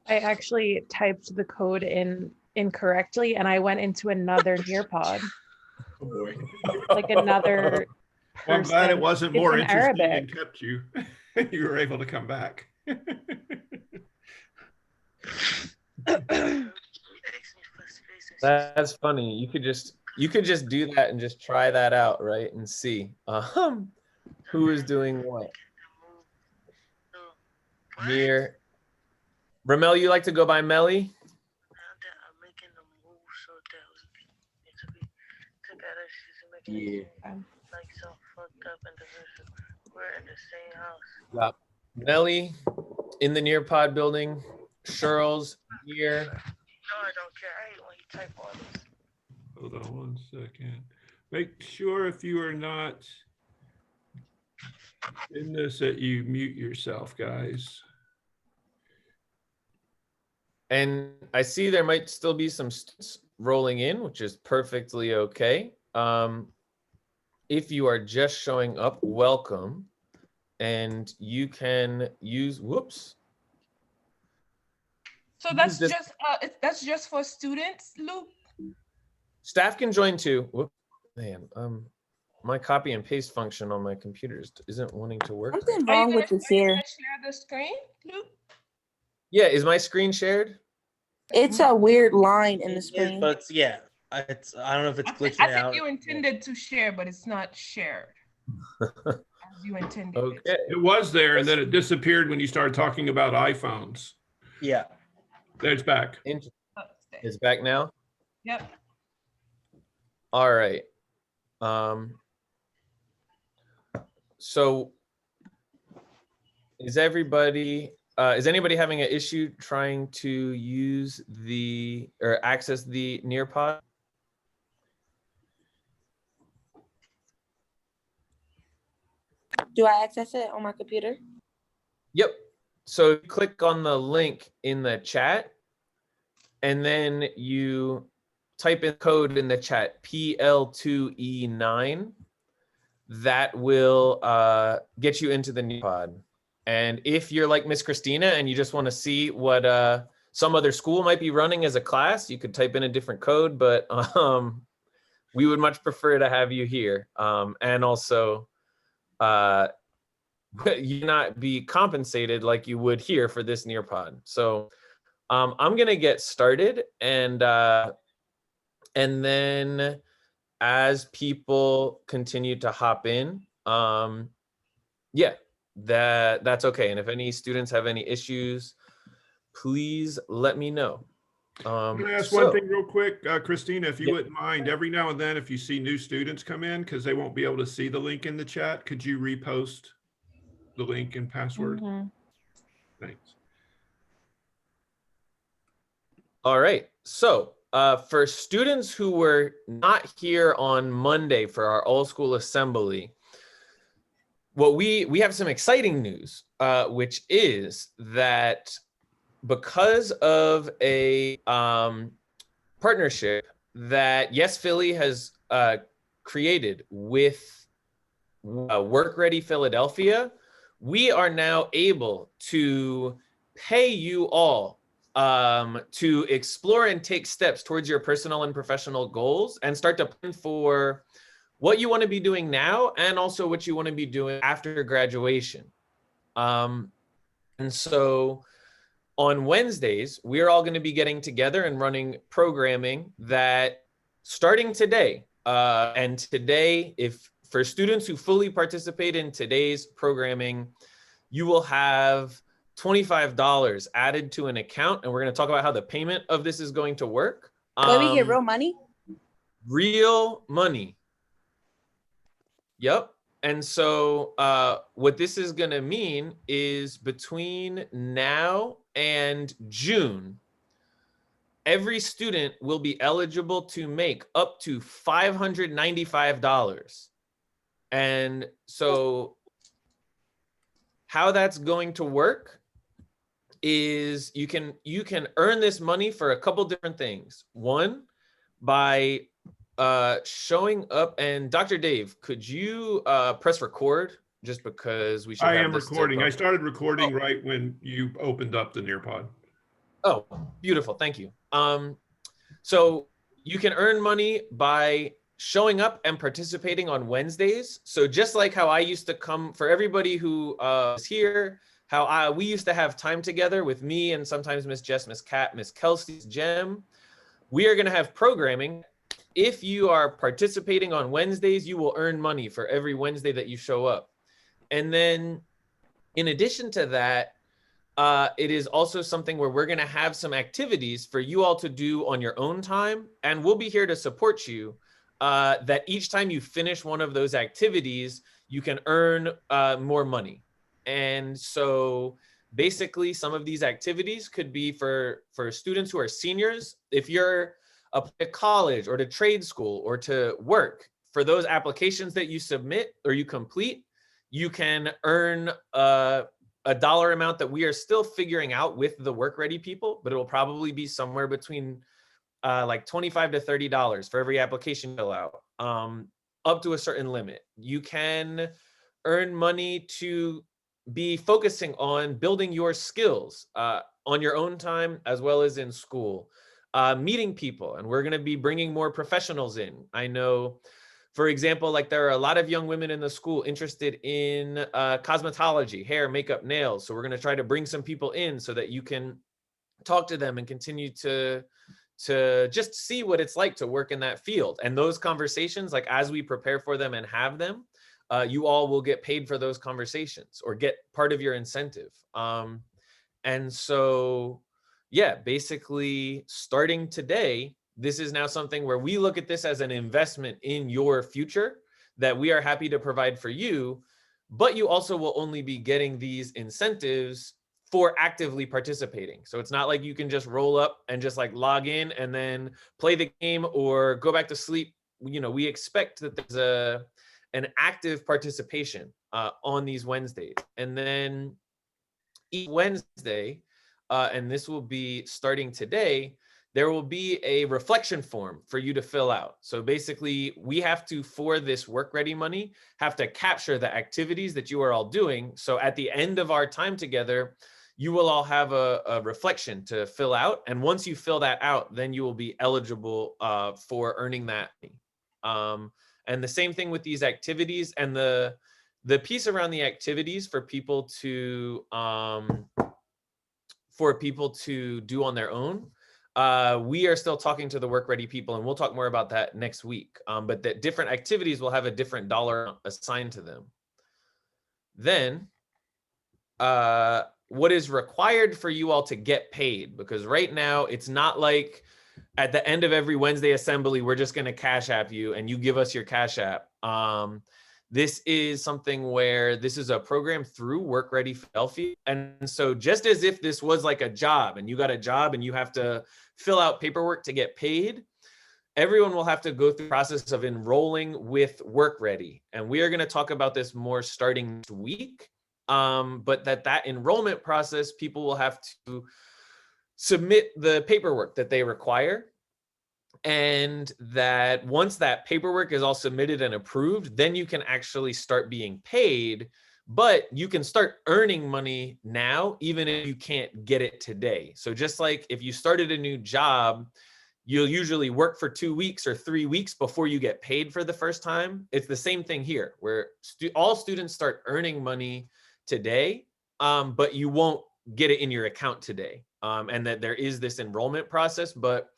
I actually typed the code in incorrectly and I went into another Nearpod, Oh boy. like another person. Well, I'm glad it wasn't It's more in interesting Arabic. and kept you. You were able to come back. That's funny. You could just do that and just try that out, right? And see who is doing what. Here. Ramel, you like to go by Melly? Yeah. Yep. Melly in the Nearpod building. Shirls here. No, I don't care. I hate when you type all this. Hold on one second. Make sure if you are not in this that you mute yourself, guys. And I see there might still be some students rolling in, which is perfectly okay. If you are just showing up, welcome. And you can use, whoops. So that's just for students, Luke? Staff can join too. Whoop, man, my copy and paste function on my computer isn't wanting to work. Something wrong with the share. Share the screen, Luke? Yeah, is my screen shared? It's a weird line in the It is, screen. but yeah, I don't know if it's glitching I think out. you intended to share, but it's not shared as you intended. Okay. It was there and then it disappeared when you started talking about iPhones. Yeah. There it's back. It's back now? Yep. All right. So is anybody having an issue trying to use or access the Nearpod? Do I access it on my computer? Yep. So click on the link in the chat and then you type in code in the chat, PL2E9. That will get you into the Nearpod. And if you're like Miss Christina and you just want to see what some other school might be running as a class, you could type in a different code, but we would much prefer to have you here. And also, you not be compensated like you would here for this Nearpod. So I'm gonna get started, and then as people continue to hop in, yeah, that's okay. And if any students have any issues, please let me know. I'm gonna ask one thing real quick, Christina, if you wouldn't mind, every now and then, if you see new students come in, because they won't be able to see the link in the chat, could you repost the link and password? Thanks. All right. So for students who were not here on Monday for our all school assembly, well, we have some exciting news, which is that because of a partnership that Yes Philly has created with Work Ready Philadelphia, we are now able to pay you all to explore and take steps towards your personal and professional goals and start to plan for what you want to be doing now and also what you want to be doing after graduation. And so on Wednesdays, we're all going to be getting together and running programming that starting today. And today, if for students who fully participate in today's programming, you will have $25 added to an account. And we're going to talk about how the payment of this is going to work. Where we get real money? Real money. Yep. And so what this is going to mean is between now and June, every student will be eligible to make up to $595. And so how that's going to work is you can earn this money for a couple different things. One, by showing up, and Dr. Dave, could you press record just because we should I have am this recording. I started recording right when you opened up the Nearpod. Oh, beautiful. Thank you. So you can earn money by showing up and participating on Wednesdays. So just like how I used to come, for everybody who is here, how we used to have time together with me and sometimes Miss Jess, Miss Kat, Miss Kelsey, Jem. We are going to have programming. If you are participating on Wednesdays, you will earn money for every Wednesday that you show up. And then in addition to that, it is also something where we're going to have some activities for you all to do on your own time. And we'll be here to support you, that each time you finish one of those activities, you can earn more money. And so basically some of these activities could be for students who are seniors. If you're up to college or to trade school or to work, for those applications that you submit or you complete, you can earn a dollar amount that we are still figuring out with the Work Ready people, but it will probably be somewhere between like $25 to $30 for every application you fill out, up to a certain limit. You can earn money to be focusing on building your skills on your own time as well as in school, meeting people, and we're going to be bringing more professionals in. I know, for example, like there are a lot of young women in the school interested in cosmetology, hair, makeup, nails. So we're going to try to bring some people in so that you can talk to them and continue to just see what it's like to work in that field. And those conversations, like as we prepare for them and have them, you all will get paid for those conversations or get part of your incentive. And so, yeah, basically starting today, this is now something where we look at this as an investment in your future that we are happy to provide for you, but you also will only be getting these incentives for actively participating. So it's not like you can just roll up and just like log in and then play the game or go back to sleep. You know, we expect that there's an active participation on these Wednesdays. And then each Wednesday, and this will be starting today, there will be a reflection form for you to fill out. So basically we have to, for this Work Ready money, have to capture the activities that you are all doing. So at the end of our time together, you will all have a reflection to fill out. And once you fill that out, then you will be eligible for earning that money. And the same thing with these activities and the piece around the activities for people to do on their own. We are still talking to the Work Ready people, and we'll talk more about that next week. But that different activities will have a different dollar assigned to them. Then, what is required for you all to get paid? Because right now, it's not like at the end of every Wednesday assembly, we're just going to Cash App you and you give us your Cash App. This is something where this is a program through Work Ready Philadelphia. And so just as if this was like a job and you got a job and you have to fill out paperwork to get paid, everyone will have to go through the process of enrolling with Work Ready. And we are going to talk about this more starting next week. But that enrollment process, people will have to submit the paperwork that they require. And that once that paperwork is all submitted and approved, then you can actually start being paid, but you can start earning money now, even if you can't get it today. So just like if you started a new job, you'll usually work for 2 weeks or 3 weeks before you get paid for the first time. It's the same thing here, where all students start earning money today, but you won't get it in your account today. And that there is this enrollment process, but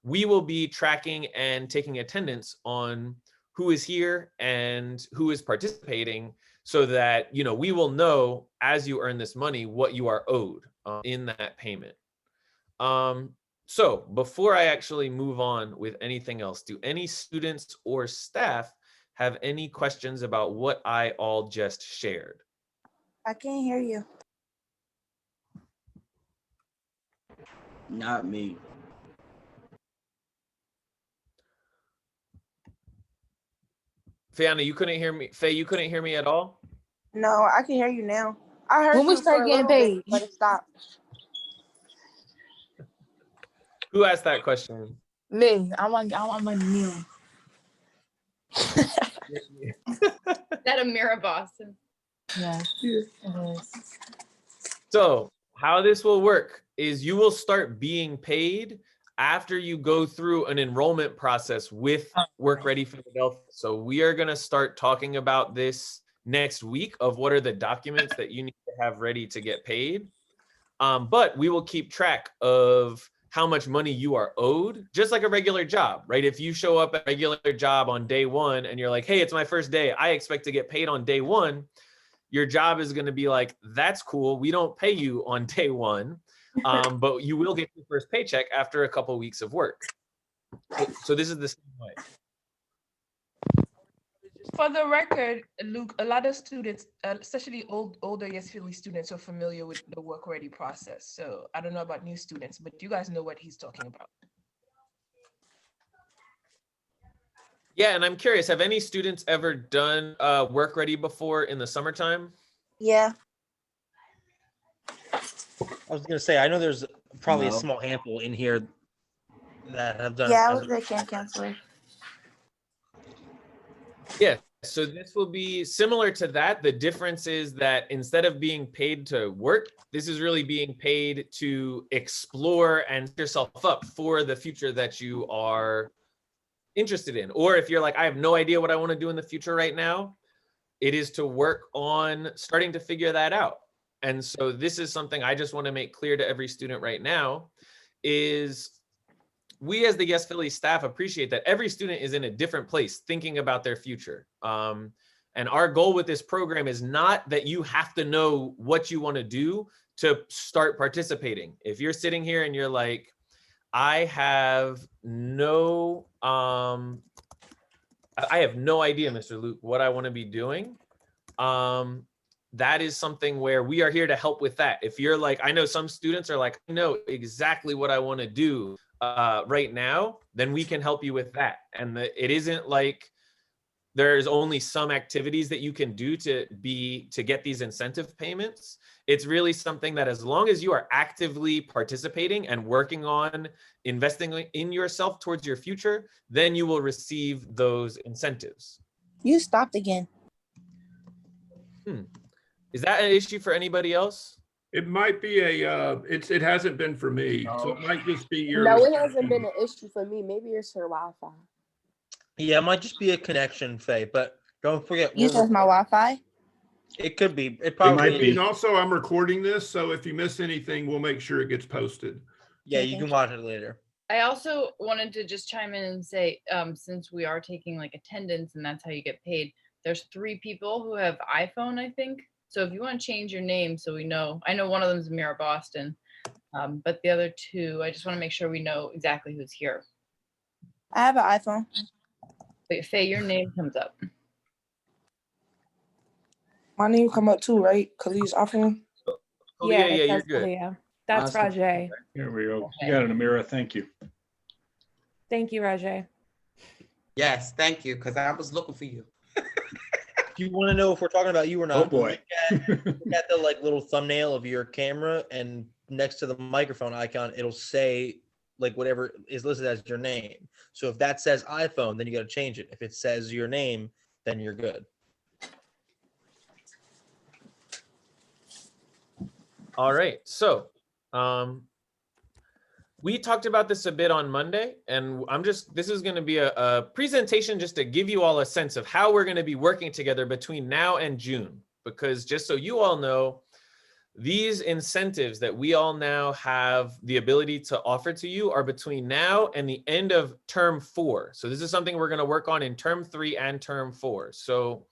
we will be tracking and taking attendance on who is here and who is participating so that, you know, we will know as you earn this money, what you are owed in that payment. So before I actually move on with anything else, do any students or staff have any questions about what I all just shared? I can't hear you. Not me. Fiona, you couldn't hear me. Faye, you couldn't hear me at all? No, I can hear you now. I heard When we you for start a getting little bit, paid. but it stopped. Who asked that question? Me, I'm on new. That Amira Boston. Yeah. So how this will work is you will start being paid after you go through an enrollment process with Work Ready Philadelphia. So we are going to start talking about this next week of what are the documents that you need to have ready to get paid. But we will keep track of how much money you are owed, just like a regular job, right? If you show up at a regular job on day one and you're like, hey, it's my first day, I expect to get paid on day one, your job is going to be like, that's cool. We don't pay you on day one, but you will get your first paycheck after a couple weeks of work. So this is the same way. For the record, Luke, a lot of students, especially older Yes Philly students, are familiar with the Work Ready process. So I don't know about new students, but you guys know what he's talking about. Yeah, and I'm curious, have any students ever done Work Ready before in the summertime? Yeah. I was gonna say, I know there's probably a No. small handful in here that have done. Yeah, I as was a- a camp counselor. Yeah, so this will be similar to that. The difference is that instead of being paid to work, this is really being paid to explore and set yourself up for the future that you are interested in. Or if you're like, I have no idea what I want to do in the future right now, it is to work on starting to figure that out. And so this is something I just want to make clear to every student right now is we as the Yes Philly staff appreciate that every student is in a different place thinking about their future. And our goal with this program is not that you have to know what you want to do to start participating. If you're sitting here and you're like, I have no idea, Mr. Luke, what I want to be doing. That is something where we are here to help with that. If you're like, I know some students are like, I know exactly what I want to do right now, then we can help you with that. And it isn't like there's only some activities that you can do to get these incentive payments. It's really something that as long as you are actively participating and working on investing in yourself towards your future, then you will receive those incentives. You stopped again. Is that an issue for anybody else? It might be it hasn't been for me, so it might just be your. No, it hasn't been an issue for me. Maybe it's her Wi-Fi. Yeah, it might just be a connection, Faye, but don't forget. You said my Wi-Fi? It could be. It It probably might be. is. And also, I'm recording this, so if you miss anything, we'll make sure it gets posted. Yeah, Okay, you thank can watch it later. I also wanted to just chime in and say, since we are taking like attendance and that's how you get paid, there's 3 people who have iPhone, I think. So if you want to change your name so we know, I know one of them is Mira Boston, but the other 2, I just want to make sure we know exactly who's here. I have an iPhone. But Faye, your name comes up. My name come up too, right? Khalid's iPhone. Oh, yeah, it you're says good. Leah. That's Awesome. Rajay. Here we go. You got it, Amira. Thank you. Thank you, Rajay. Yes, thank you, because I was looking for you. If you want to know if we're talking about you or not, Oh, boy. look at the like little thumbnail of your camera, and next to the microphone icon, it'll say like whatever is listed as your name. So if that says iPhone, then you got to change it. If it says your name, then you're good. All right. So we talked about this a bit on Monday, and this is going to be a presentation just to give you all a sense of how we're going to be working together between now and June. Because just so you all know, these incentives that we all now have the ability to offer to you are between now and the end of term 4. So this is something we're going to work on in term 3 and term 4. So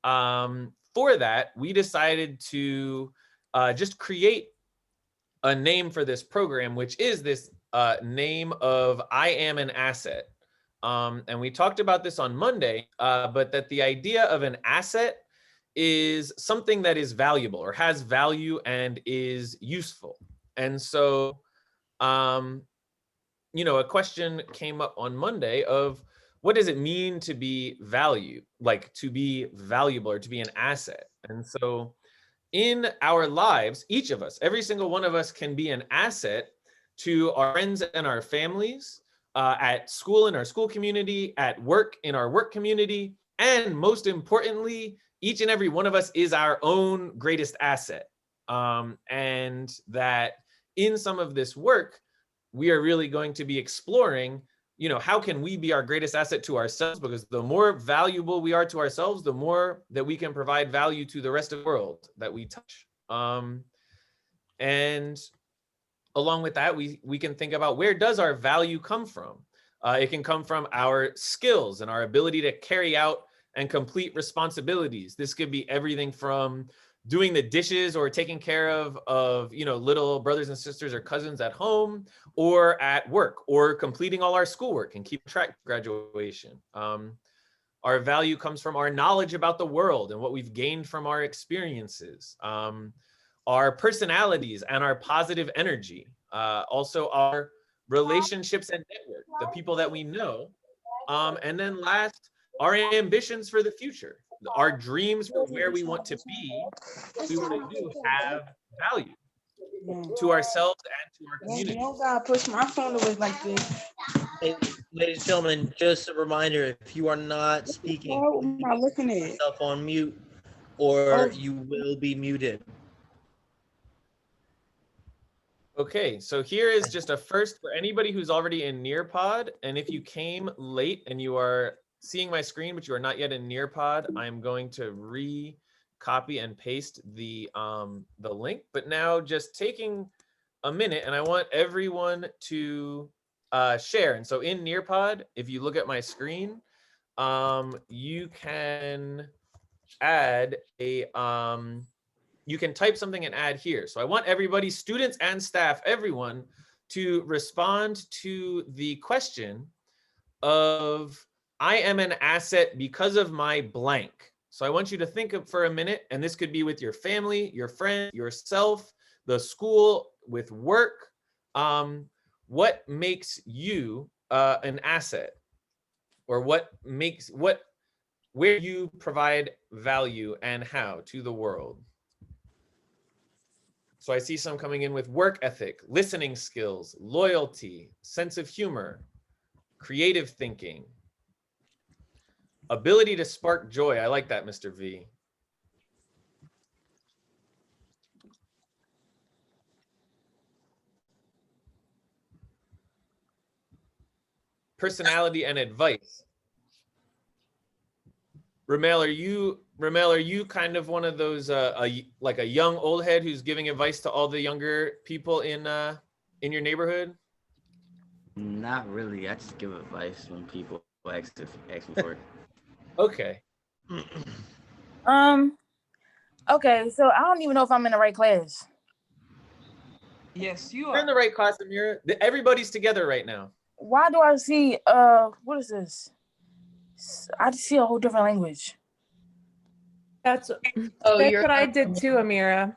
for that, we decided to just create a name for this program, which is this name of I Am an Asset. And we talked about this on Monday, but that the idea of an asset is something that is valuable or has value and is useful. And so, a question came up on Monday of what does it mean to be to be valuable or to be an asset? And so in our lives, each of us, every single one of us can be an asset to our friends and our families, at school in our school community, at work in our work community, and most importantly, each and every one of us is our own greatest asset. and that in some of this work, we are really going to be exploring, you know, how can we be our greatest asset to ourselves? Because the more valuable we are to ourselves, the more that we can provide value to the rest of the world that we touch. And along with that, we can think about, where does our value come from? It can come from our skills and our ability to carry out and complete responsibilities. This could be everything from doing the dishes or taking care of you know, little brothers and sisters or cousins at home or at work, or completing all our schoolwork and keep track of graduation. Our value comes from our knowledge about the world and what we've gained from our experiences, our personalities and our positive energy, also our relationships and network, the people that we know, and then last, our ambitions for the future, our dreams for where we want to be, what we want to do, have value to ourselves and to our community. You don't gotta push my phone away like this. Hey, ladies and gentlemen, just a reminder, if you are not speaking, What am I looking put at? yourself on mute, or you will be muted. Okay, so here is just a first for anybody who's already in Nearpod. And if you came late and you are seeing my screen, but you are not yet in Nearpod, I'm going to copy and paste the link. But now just taking a minute, and I want everyone to share. And so in Nearpod, if you look at my screen, you can add a you can type something and add here. So I want everybody, students and staff, everyone, to respond to the question of, I am an asset because of my blank. So I want you to think of for a minute, and this could be with your family, your friend, yourself, the school, with work. What makes you an asset? Or where you provide value and how to the world? So I see some coming in with work ethic, listening skills, loyalty, sense of humor, creative thinking, ability to spark joy. I like that, Mr. V. Personality and advice. Ramel, are you kind of one of those like a young old head who's giving advice to all the younger people in your neighborhood? Not really. I just give advice when people ask me for it. Okay. Okay, so I don't even know if I'm in the right class. Yes, you You're in are. the right class, Amira. Everybody's together right now. Why do I see what is this? I just see a whole different language. That's Oh, that's you're what I did too, Amira.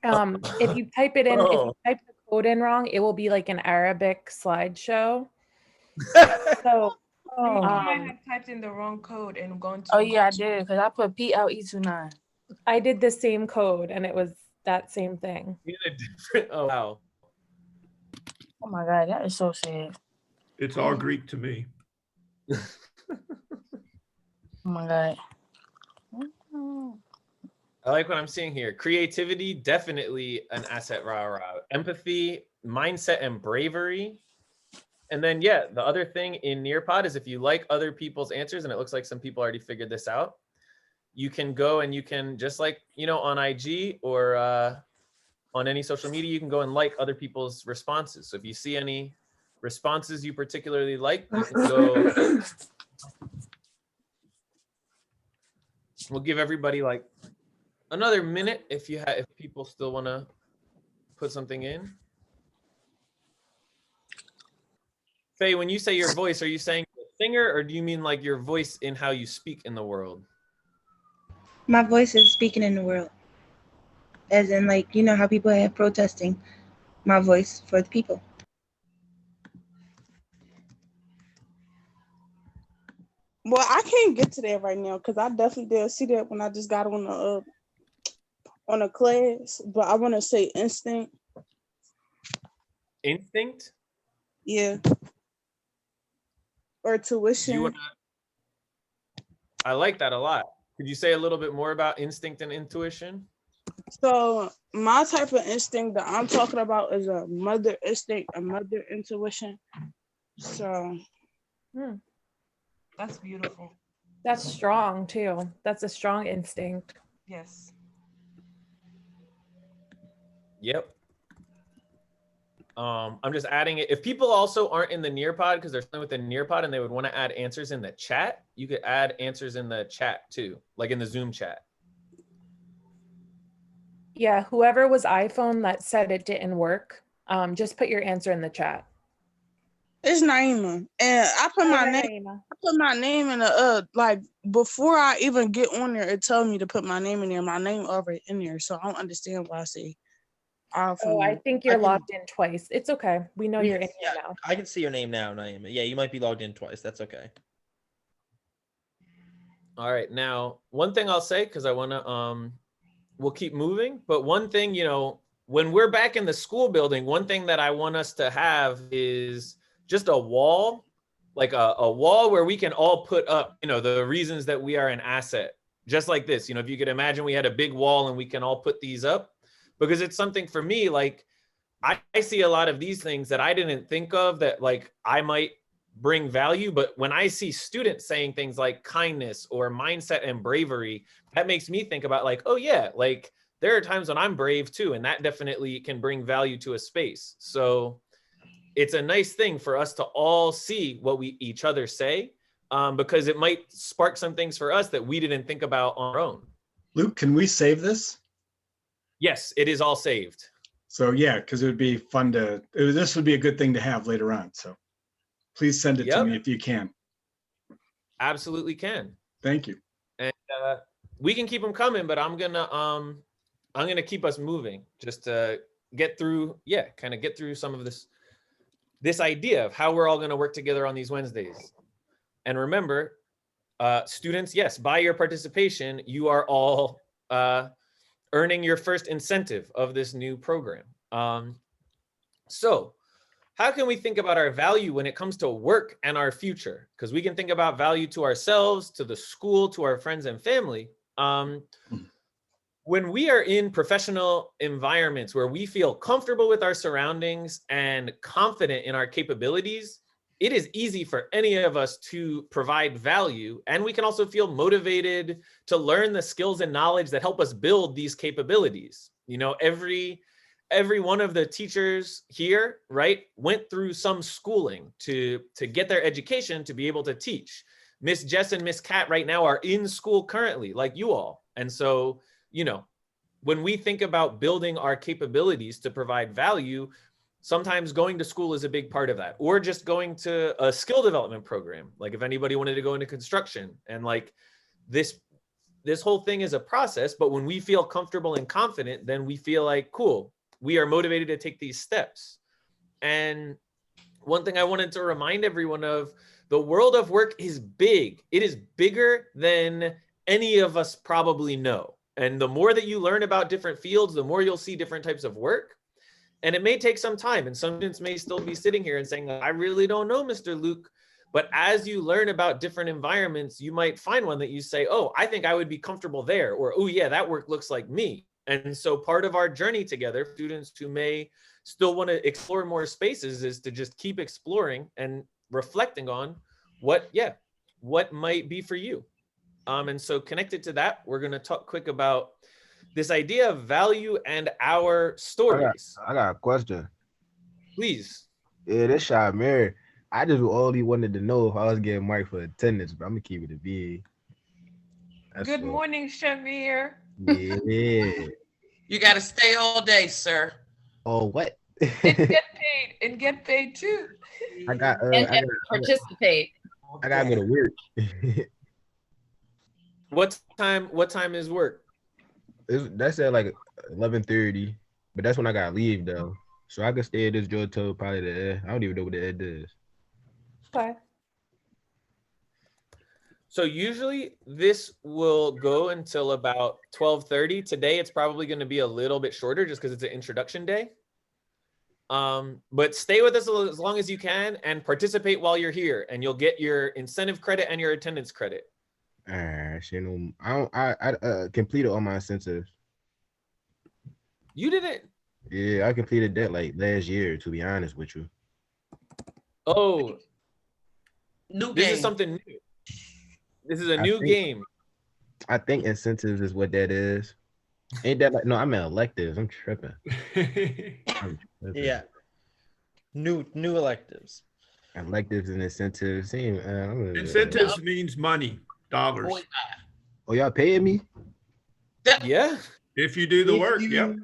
If you type it in, if you type the code in wrong, it will be like an Arabic slideshow. So You might have typed in the wrong code and gone to. Oh yeah, I did, because I put PLE29. I did the same code and it was that same thing. Oh wow. Oh my God, that is so sad. It's all Greek to me. Oh my God. I like what I'm seeing here. Creativity, definitely an asset. Rah, rah. Empathy, mindset, and bravery. And then, yeah, the other thing in Nearpod is if you like other people's answers, and it looks like some people already figured this out, you can go and you can, just like, you know, on IG or on any social media, you can go and like other people's responses. So if you see any responses you particularly like, you can go. We'll give everybody like another minute if people still want to put something in. Faye, when you say your voice, are you saying singer, or do you mean like your voice in how you speak in the world? My voice is speaking in the world. As in, like, you know how people have protesting. My voice for the people. Well, I can't get to that right now because I definitely didn't see that when I just got on a class. But I want to say instinct. Instinct? Yeah. Or tuition. I like that a lot. Could you say a little bit more about instinct and intuition? So my type of instinct that I'm talking about is a mother instinct, a mother intuition. So That's beautiful. That's strong too. That's a strong instinct. Yes. Yep. I'm just adding it. If people also aren't in the Nearpod because they're still with the Nearpod and they would want to add answers in the chat, you could add answers in the chat too, like in the Zoom chat. Yeah, whoever was iPhone that said it didn't work, just put your answer in the chat. it's Naima, and I put my name. I put my name in the like before I even get on there. It tells me to put my name in there. My name already in there, so I don't understand why I say iPhone. Oh, I think you're logged in twice. It's okay. We know you're in Yeah, here now. I can see your name now, Naima. Yeah, you might be logged in twice. That's okay. All right. Now, one thing I'll say, because I want to, we'll keep moving, but one thing, you know, when we're back in the school building, one thing that I want us to have is just a wall, like a wall where we can all put up, you know, the reasons that we are an asset, just like this. You know, if you could imagine we had a big wall and we can all put these up, because it's something for me, like I see a lot of these things that I didn't think of that like I might bring value. But when I see students saying things like kindness or mindset and bravery, that makes me think about like, oh yeah, like there are times when I'm brave too. And that definitely can bring value to a space. So it's a nice thing for us to all see what we each other say, because it might spark some things for us that we didn't think about on our own. Luke, can we save this? Yes, it is all saved. So yeah, because it would be fun to, this would be a good thing to have later on. So please send it to me if you can. Absolutely can. Thank you. And we can keep them coming, but I'm gonna keep us moving just to get through, kind of get through some of this idea of how we're all gonna work together on these Wednesdays. And remember, students, yes, by your participation, you are all earning your first incentive of this new program. So how can we think about our value when it comes to work and our future? Because we can think about value to ourselves, to the school, to our friends and family. When we are in professional environments where we feel comfortable with our surroundings and confident in our capabilities, it is easy for any of us to provide value. And we can also feel motivated to learn the skills and knowledge that help us build these capabilities. You know, every one of the teachers here, right, went through some schooling to get their education to be able to teach. Miss Jess and Miss Kat right now are in school currently, like you all. And so, you know, when we think about building our capabilities to provide value, sometimes going to school is a big part of that, or just going to a skill development program. Like if anybody wanted to go into construction, and like this whole thing is a process, but when we feel comfortable and confident, then we feel like, cool, we are motivated to take these steps. And one thing I wanted to remind everyone of, the world of work is big. It is bigger than any of us probably know. And the more that you learn about different fields, the more you'll see different types of work. And it may take some time, and some students may still be sitting here and saying, I really don't know, Mr. Luke. But as you learn about different environments, you might find one that you say, oh, I think I would be comfortable there, or, oh yeah, that work looks like me. And so part of our journey together, students who may still want to explore more spaces, is to just keep exploring and reflecting on what might be for you. And so connected to that, we're going to talk quick about this idea of value and our stories. I got a question. Please. Yeah, this Shamir. I just only wanted to know if I was getting marked for attendance, but I'm gonna keep it a B. Good morning, Shamir. Yeah. You got to stay all day, sir. Oh, what? And get paid too. I got and participate. I gotta go to work. What time is work? That's at like 11:30, but that's when I gotta leave though. So I could stay at this joint till probably I don't even know what the ed is. Okay. So usually this will go until about 12:30. Today it's probably going to be a little bit shorter just because it's an introduction day. But stay with us as long as you can and participate while you're here, and you'll get your incentive credit and your attendance credit. I completed all my incentives. You didn't? Yeah, I completed that like last year, to be honest with you. Oh, New this game. is something new. This is a I new think- game. I think incentives is what that is. Ain't that like, no, I'm at electives. I'm tripping. I'm tripping. Yeah. New electives. Electives and incentives. Incentives means money, dollars. Oh, y'all paying me? Yeah. If you do the work, yep.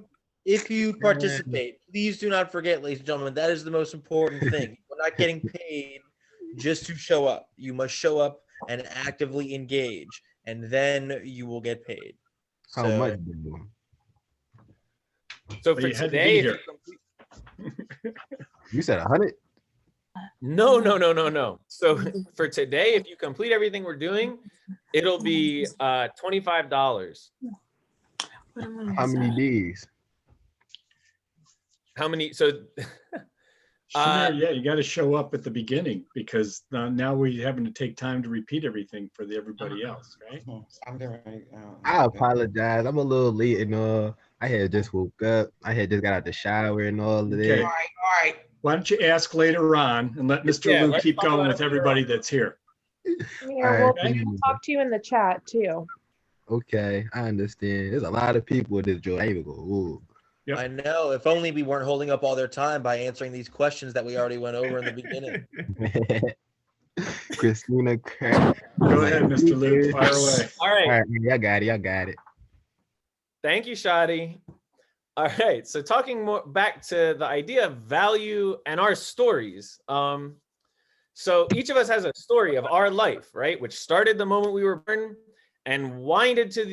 If you participate, please do not forget, ladies and gentlemen, that is the most important thing. We're not getting paid just to show up. You must show up and actively engage, and then you will get paid. How So- much do you? So But for you had to be today, if here. you complete- You said 100? No. So for today, if you complete everything we're doing, it'll be $25. How many days? How many? So Shamir, yeah, you got to show up at the beginning because now we're having to take time to repeat everything for everybody else, right? I'm getting I apologize. I'm a little late and I had just woke up. I had just got out the shower and all of Okay. that. All right. Why don't you ask later on and let Mr. Yeah, Luke let's keep talk going about with it later everybody on. that's here. Yeah, we'll talk to you in the chat too. Okay, I understand. There's a lot of people in this joint. I even go, ooh. Yep. I know. If only we weren't holding up all their time by answering these questions that we already went over in the beginning. Christina Crack. Go ahead, Mr. Luke, fire away. All right. All right, y'all got it. Y'all got it. Thank you, Shadi. All right. So talking more back to the idea of value and our stories. So each of us has a story of our life, right? Which started the moment we were born and winded to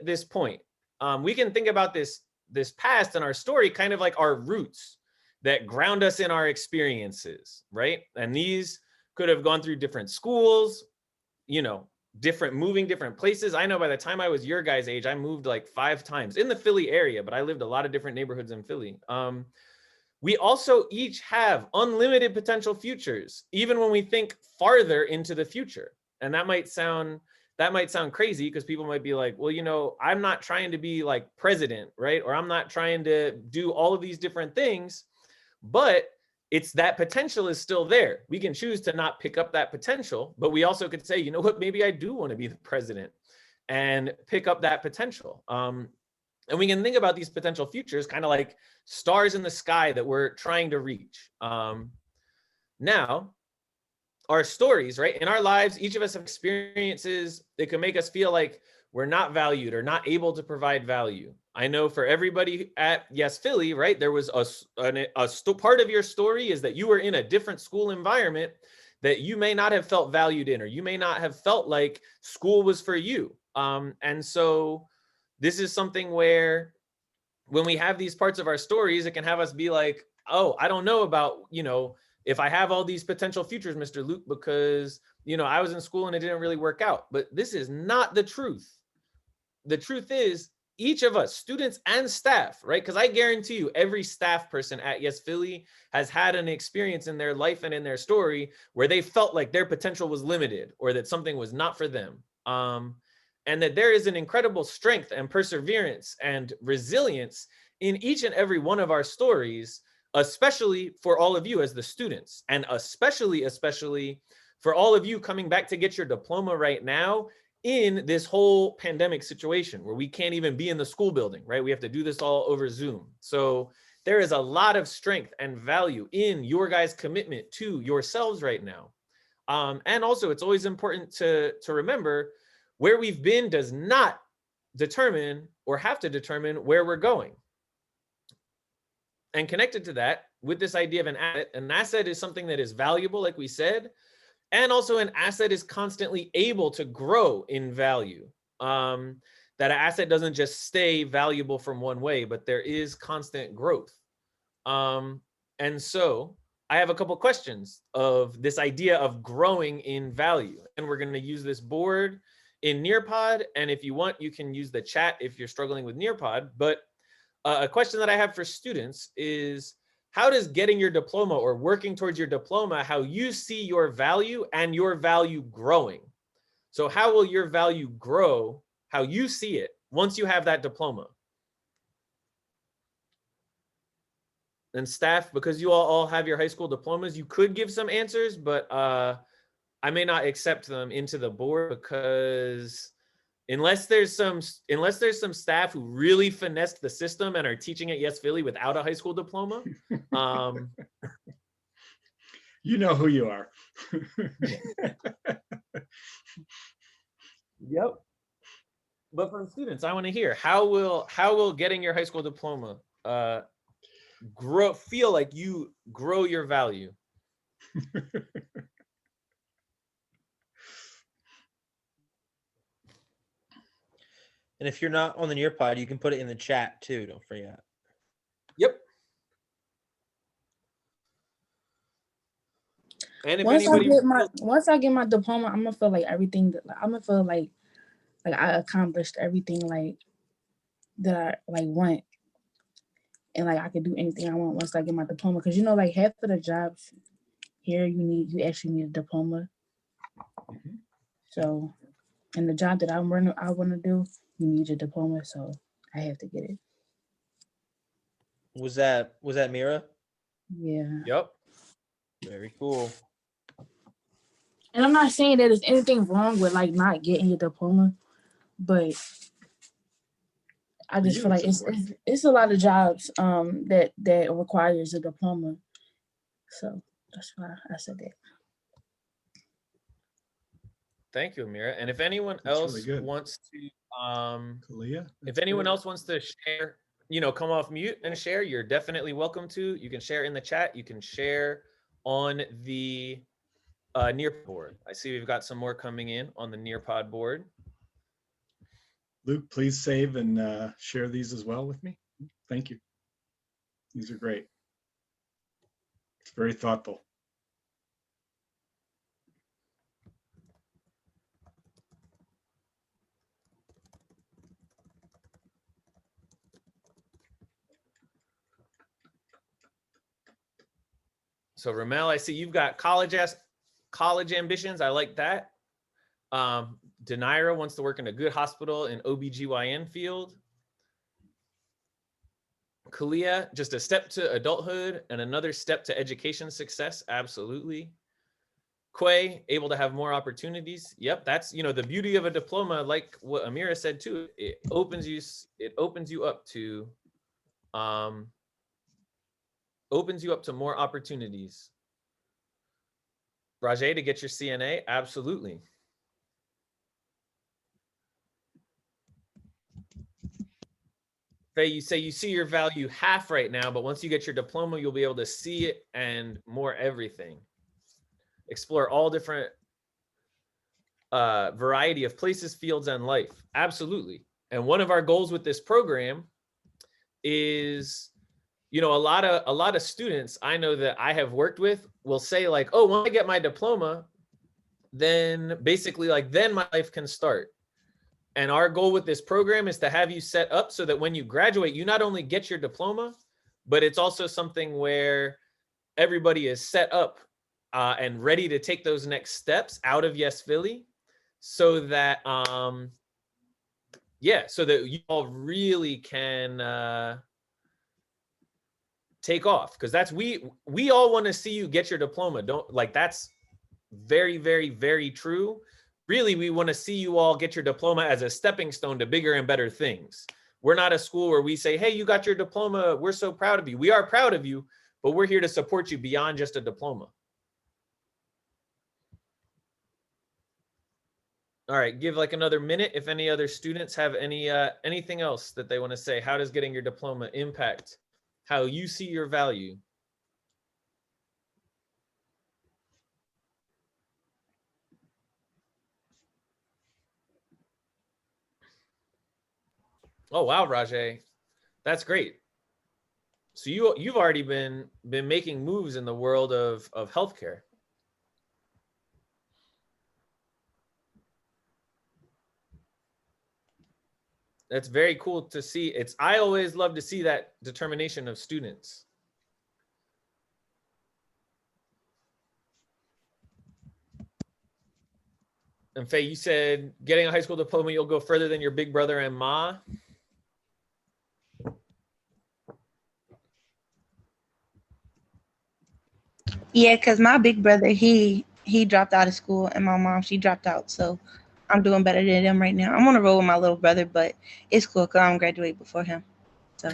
this point. We can think about this past and our story kind of like our roots that ground us in our experiences, right? And these could have gone through different schools, moving different places. I know by the time I was your guys' age, I moved like 5 times in the Philly area, but I lived a lot of different neighborhoods in Philly. We also each have unlimited potential futures, even when we think farther into the future. And that might sound crazy because people might be like, well, I'm not trying to be like president, right? Or I'm not trying to do all of these different things, but it's that potential is still there. We can choose to not pick up that potential, but we also could say, you know what, maybe I do want to be the president and pick up that potential. And we can think about these potential futures kind of like stars in the sky that we're trying to reach. Now, our stories, right? In our lives, each of us have experiences that can make us feel like we're not valued or not able to provide value. I know for everybody at Yes Philly, right? There was part of your story is that you were in a different school environment that you may not have felt valued in, or you may not have felt like school was for you. And so this is something where when we have these parts of our stories, it can have us be like, oh, I don't know about, if I have all these potential futures, Mr. Luke, because, I was in school and it didn't really work out. But this is not the truth. The truth is each of us, students and staff, right? Because I guarantee you every staff person at Yes Philly has had an experience in their life and in their story where they felt like their potential was limited or that something was not for them. And that there is an incredible strength and perseverance and resilience in each and every one of our stories, especially for all of you as the students, and especially for all of you coming back to get your diploma right now in this whole pandemic situation where we can't even be in the school building, right? We have to do this all over Zoom. So there is a lot of strength and value in your guys' commitment to yourselves right now. And also it's always important to remember where we've been does not determine or have to determine where we're going. And connected to that, with this idea of an asset is something that is valuable, like we said, and also an asset is constantly able to grow in value. That an asset doesn't just stay valuable from one way, but there is constant growth. And so I have a couple questions of this idea of growing in value. And we're going to use this board in Nearpod. And if you want, you can use the chat if you're struggling with Nearpod. But a question that I have for students is, how does getting your diploma or working towards your diploma, how you see your value and your value growing? So how will your value grow, how you see it, once you have that diploma? and staff, because you all have your high school diplomas, you could give some answers, but I may not accept them into the board, because unless there's some staff who really finessed the system and are teaching at Yes Philly without a high school diploma, you know who you are. Yep. But from students, I want to hear, how will getting your high school diploma feel like you grow your value? And if you're not on the Nearpod, you can put it in the chat too. Don't forget. Yep. And if Once anybody I get my diploma, I'm gonna feel like everything. I'm gonna feel like I accomplished everything like that I want, and like I could do anything I want once I get my diploma. Because like half of the jobs here, you actually need a diploma. So, and the job that I want to do, you need your diploma. So I have to get it. Was that Mira? Yeah. Yep. Very cool. And I'm not saying that there's anything wrong with like not getting your diploma, but I just feel like it's a lot of jobs that requires a diploma. So that's why I said that. Thank you, Amira. And if anyone else wants to, if anyone else wants to share, come off mute and share, you're definitely welcome to. You can share in the chat. You can share on the Nearpod board. I see we've got some more coming in on the Nearpod board. Luke, please save and share these as well with me. Thank you. These are great. It's very thoughtful. So Ramel, I see you've got college ambitions. I like that. Denira wants to work in a good hospital in OBGYN field. Kalia, just a step to adulthood and another step to education success. Absolutely. Quay, able to have more opportunities. Yep, that's the beauty of a diploma, like what Amira said too. It opens you up to more opportunities. Rajay, to get your CNA, absolutely. Faye, you say you see your value half right now, but once you get your diploma, you'll be able to see it and more everything. Explore all different variety of places, fields, and life. Absolutely. And one of our goals with this program is, a lot of students I know that I have worked with will say like, oh, when I get my diploma, then basically then my life can start. And our goal with this program is to have you set up so that when you graduate, you not only get your diploma, but it's also something where everybody is set up and ready to take those next steps out of Yes Philly, so that so that you all really can take off. Because that's we all want to see you get your diploma. That's very, very, very true. Really, we want to see you all get your diploma as a stepping stone to bigger and better things. We're not a school where we say, hey, you got your diploma, we're so proud of you. We are proud of you, but we're here to support you beyond just a diploma. All right, give another minute if any other students have anything else that they want to say. How does getting your diploma impact how you see your value? Oh wow, Rajay, that's great. So you've already been making moves in the world of healthcare. That's very cool to see. I always love to see that determination of students. And Faye, you said getting a high school diploma, you'll go further than your big brother and ma. Yeah, because my big brother, he dropped out of school, and my mom, she dropped out. So I'm doing better than them right now. I'm on the road with my little brother, but it's cool because I'm graduate before him. So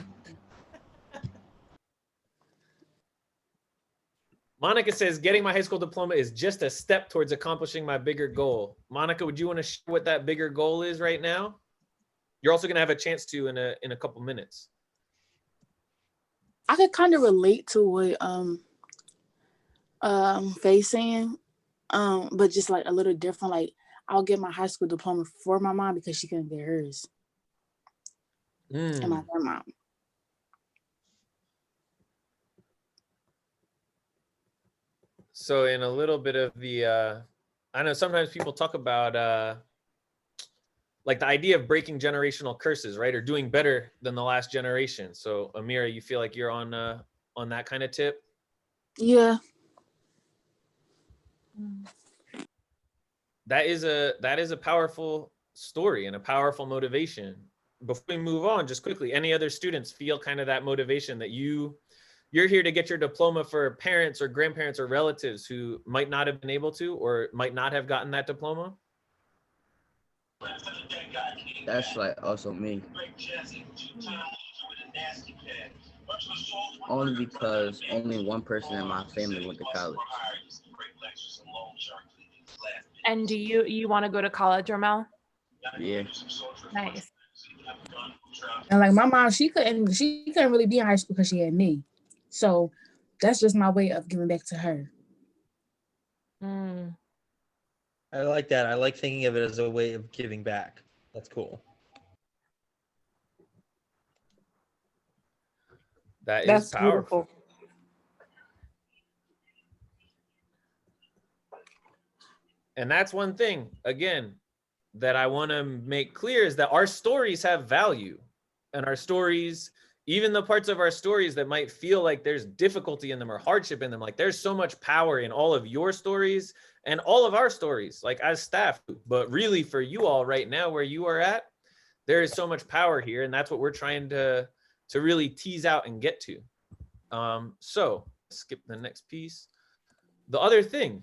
Monica says, getting my high school diploma is just a step towards accomplishing my bigger goal. Monica, would you want to share what that bigger goal is right now? You're also going to have a chance to in a couple minutes. I could kind of relate to what Faye's saying, but just like a little different. Like I'll get my high school diploma for my mom because she couldn't get hers, and my grandma. So in a little bit of the, I know sometimes people talk about like the idea of breaking generational curses, right? Or doing better than the last generation. So Amira, you feel like you're on that kind of tip? Yeah. That is a powerful story and a powerful motivation. Before we move on, just quickly, any other students feel kind of that motivation that you're here to get your diploma for parents or grandparents or relatives who might not have been able to or might not have gotten that diploma? That's like also me. Only because only one person in my family went to college. And do you want to go to college, Ramel? Yeah. Nice. And like my mom, she couldn't really be in high school because she had me. So that's just my way of giving back to her. I like that. I like thinking of it as a way of giving back. That's cool. That's powerful. Beautiful. And that's one thing, again, that I want to make clear is that our stories have value. And our stories, even the parts of our stories that might feel like there's difficulty in them or hardship in them, like there's so much power in all of your stories and all of our stories, like as staff, but really for you all right now where you are at, there is so much power here. And that's what we're trying to really tease out and get to. So skip the next piece. The other thing,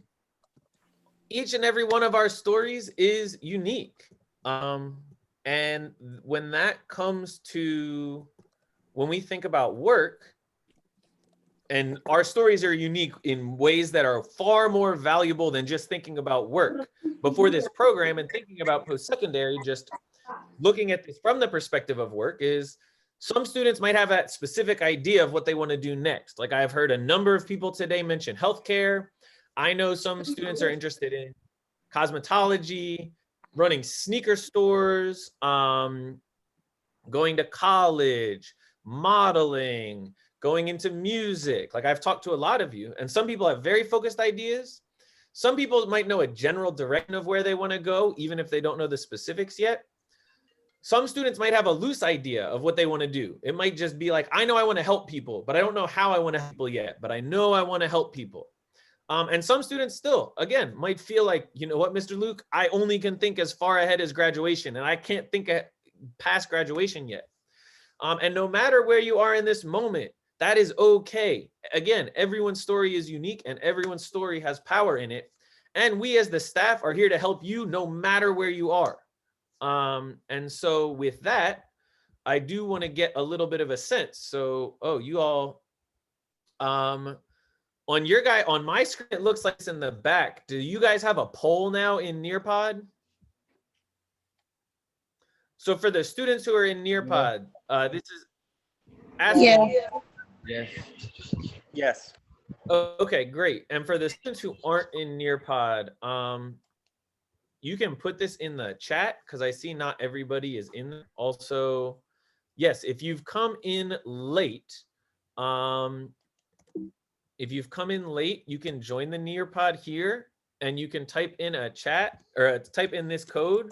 each and every one of our stories is unique. And when that comes to, when we think about work, and our stories are unique in ways that are far more valuable than just thinking about work. Before this program and thinking about post-secondary, just looking at this from the perspective of work is, some students might have that specific idea of what they want to do next. Like I've heard a number of people today mention healthcare. I know some students are interested in cosmetology, running sneaker stores, going to college, modeling, going into music. Like I've talked to a lot of you, and some people have very focused ideas. Some people might know a general direction of where they want to go, even if they don't know the specifics yet. Some students might have a loose idea of what they want to do. It might just be like, I know I want to help people, but I don't know how I want to help people yet, but I know I want to help people. And some students still, again, might feel like, you know what, Mr. Luke, I only can think as far ahead as graduation, and I can't think past graduation yet. And no matter where you are in this moment, that is okay. Again, everyone's story is unique and everyone's story has power in it. And we as the staff are here to help you no matter where you are. And so with that, I do want to get a little bit of a sense. So, you all, on my screen, it looks like it's in the back. Do you guys have a poll now in Nearpod? So for the students who are in Nearpod, this is asking. Yes. Yes. Okay, great. And for the students who aren't in Nearpod, you can put this in the chat because I see not everybody is in there. Also, yes, if you've come in late, you can join the Nearpod here and you can type in a chat or type in this code.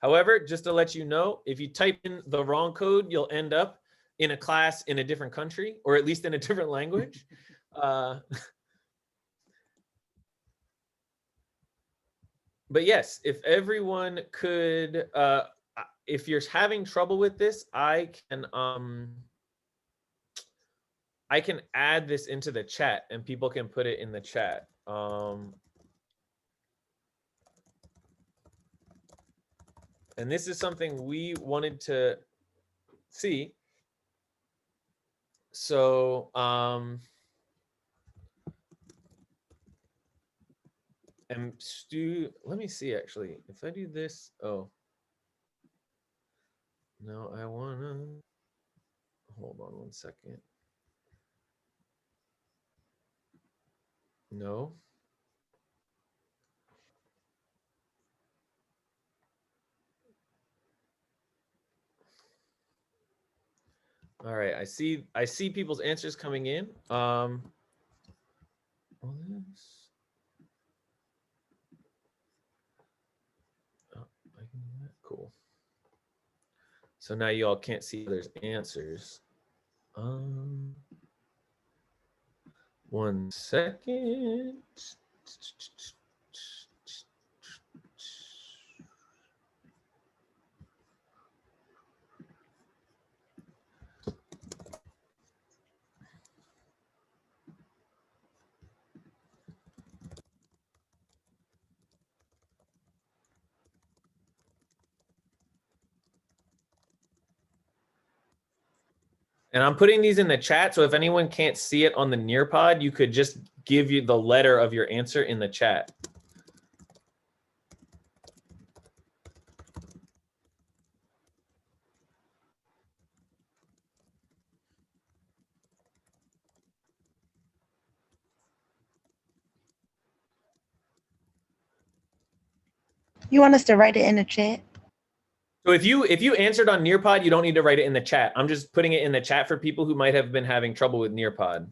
However, just to let you know, if you type in the wrong code, you'll end up in a class in a different country, or at least in a different language. But yes, if everyone could, if you're having trouble with this, I I can add this into the chat and people can put it in the chat. And this is something we wanted to see. So, and let me see actually, if I do this, oh. No, I wanna, hold on one second. No. All right, I see people's answers coming in. Well, oh, I can do that. Cool. So now you all can't see there's answers. 1 second. And I'm putting these in the chat, so if anyone can't see it on the Nearpod, you could just give you the letter of your answer in the chat. You want us to write it in the chat? So if you answered on Nearpod, you don't need to write it in the chat. I'm just putting it in the chat for people who might have been having trouble with Nearpod.